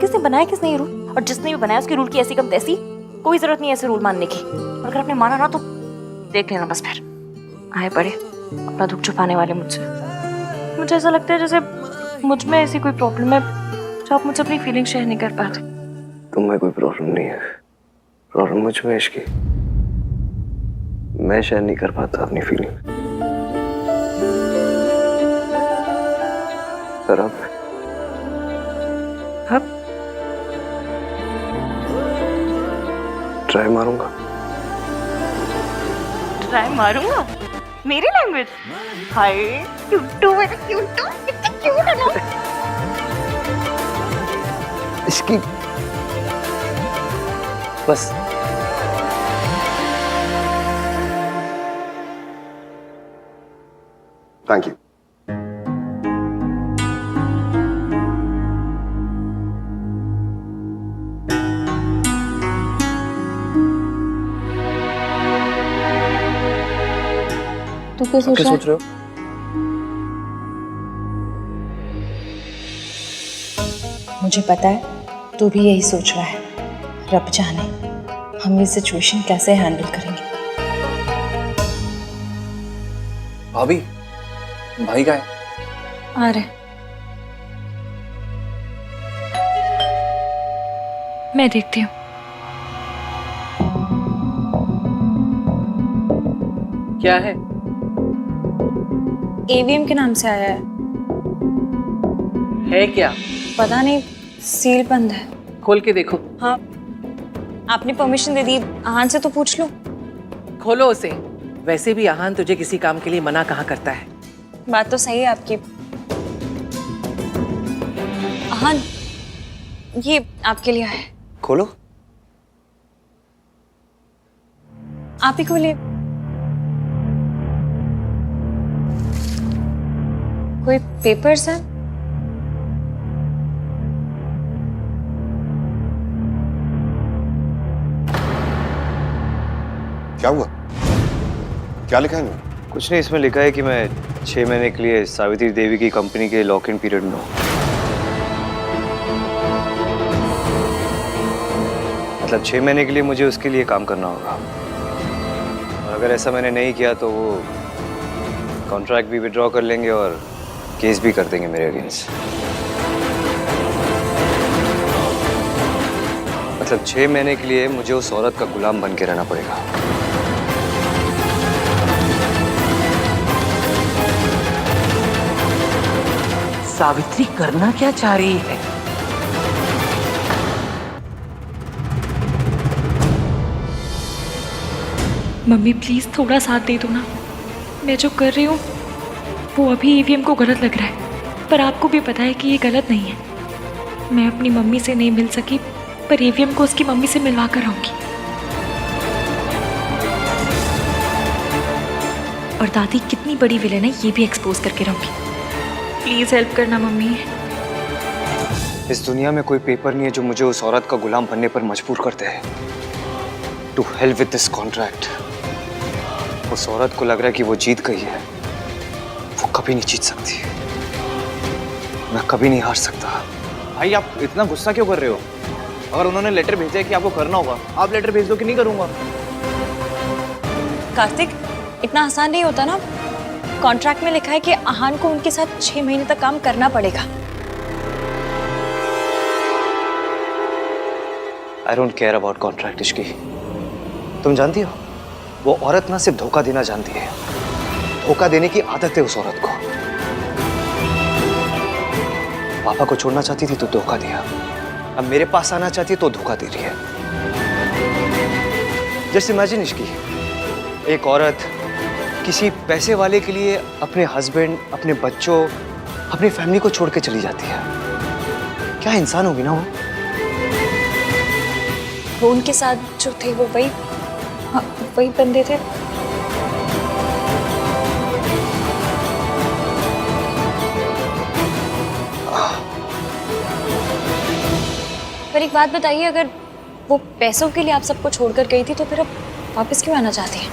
किसने बनाया, किसने ये रूल? और जिसने भी बनाया उसके रूल की ऐसी कम तैसी, कोई जरूरत नहीं ऐसे रूल मानने की। और अगर आपने माना ना तो देख लेना बस, फिर आए पड़े अपना दुख छुपाने वाले मुझसे। मुझे ऐसा लगता है जैसे मुझ में ऐसी कोई प्रॉब्लम है जो आप मुझसे अपनी फीलिंग शेयर नहीं कर पाते।
तुम्हें कोई प्रॉब्लम नहीं है, प्रॉब्लम मुझ में इसकी मैं शेयर नहीं कर पाता अपनी फीलिंग। पर अब ट्राई मारूंगा।
ट्राई मारूंगा? मेरी लैंग्वेज? हाय क्यूटू, मेरा क्यूटू, कितना क्यूट है ना।
इसकी बस
थैंक यू।
तू क्या सोच रहा है?
मुझे पता है तू भी यही सोच रहा है। रब जाने हम ये सिचुएशन कैसे हैंडल करेंगे।
भाभी, भाई का है?
आ रहे।
मैं देखती हूँ।
क्या है?
एवीएम के नाम से आया
है क्या?
पता नहीं, सील बंद है।
खोल के देखो।
हाँ, आपने परमिशन दे दी, आहान से तो पूछ लो।
खोलो उसे। वैसे भी आहान तुझे किसी काम के लिए मना कहाँ करता है।
बात तो सही है आपकी। आहान, ये आपके लिए है।
खोलो।
आप ही खोलिए। कोई पेपर्स हैं?
क्या हुआ? क्या लिखा है इनमें?
कुछ नहीं, इसमें लिखा है कि मैं 6 महीने के लिए सावित्री देवी की कंपनी के लॉक इन पीरियड में हूँ। मतलब 6 महीने के लिए मुझे उसके लिए काम करना होगा, और अगर ऐसा मैंने नहीं किया तो वो कॉन्ट्रैक्ट भी विड्रॉ कर लेंगे और केस भी कर देंगे मेरे अगेंस्ट। मतलब 6 महीने के लिए मुझे उस औरत का गुलाम बन के रहना पड़ेगा।
सावित्री करना क्या चाह रही है?
मम्मी प्लीज थोड़ा साथ दे दो ना। मैं जो कर रही हूँ वो अभी ईवीएम को गलत लग रहा है, पर आपको भी पता है कि ये गलत नहीं है। मैं अपनी मम्मी से नहीं मिल सकी, पर ईवीएम को उसकी मम्मी से मिलवा कर आऊंगी। और दादी कितनी बड़ी विलेन है ये भी एक्सपोज करके रहूंगी। प्लीज हेल्प करना मम्मी।
इस दुनिया में कोई पेपर नहीं है जो मुझे उस औरत का गुलाम बनने पर मजबूर करते हैं। To hell with this contract. उस औरत को लग रहा है कि वो जीत गई है। वो कभी नहीं जीत सकती। मैं कभी नहीं हार सकता।
भाई आप इतना गुस्सा क्यों कर रहे हो? अगर उन्होंने लेटर भेजा है कि आपको करना होगा, आप लेटर भेज दो कि नहीं करूंगा।
कार्तिक, इतना आसान नहीं होता ना। कॉन्ट्रैक्ट में लिखा है कि आहान को उनके साथ 6 महीने तक काम करना पड़ेगा।
I don't care about contract Ishki. तुम जानती हो, वो औरत ना सिर्फ धोखा देना जानती है, धोखा देने की आदत है उस औरत को। पापा को छोड़ना चाहती थी तो धोखा दिया, अब मेरे पास आना चाहती है तो धोखा दे रही है। जस्ट इमेजिन इश्की, एक औरत किसी पैसे वाले के लिए अपने हस्बैंड, अपने बच्चों, अपनी फैमिली को छोड़ के चली जाती है। क्या इंसान होगी ना वो?
वो उनके साथ जो थे वो वही बंदे थे। पर एक बात बताइए, अगर वो पैसों के लिए आप सबको छोड़कर गई थी तो फिर अब वापस क्यों आना चाहती है?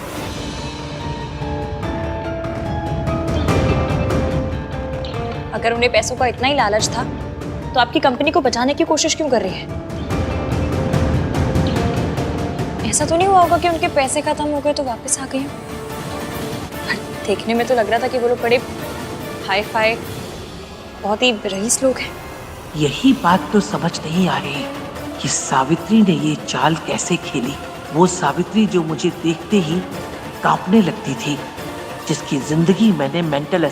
अगर उन्हें पैसों का इतना ही लालच था तो आपकी कंपनी को बचाने की कोशिश क्यों कर रही है? ऐसा तो नहीं हुआ होगा कि उनके पैसे खत्म हो गए तो वापस आ गई हो? देखने में तो लग रहा था कि वो लोग बड़े हाई फाई, बहुत ही रईस लोग हैं।
यही बात तो समझ नहीं आ रही कि सावित्री ने ये चाल कैसे खेली। वो सावित्री जो मुझे देखते ही कांपने लगती थी, जिसकी जिंदगी मैंने मेंटल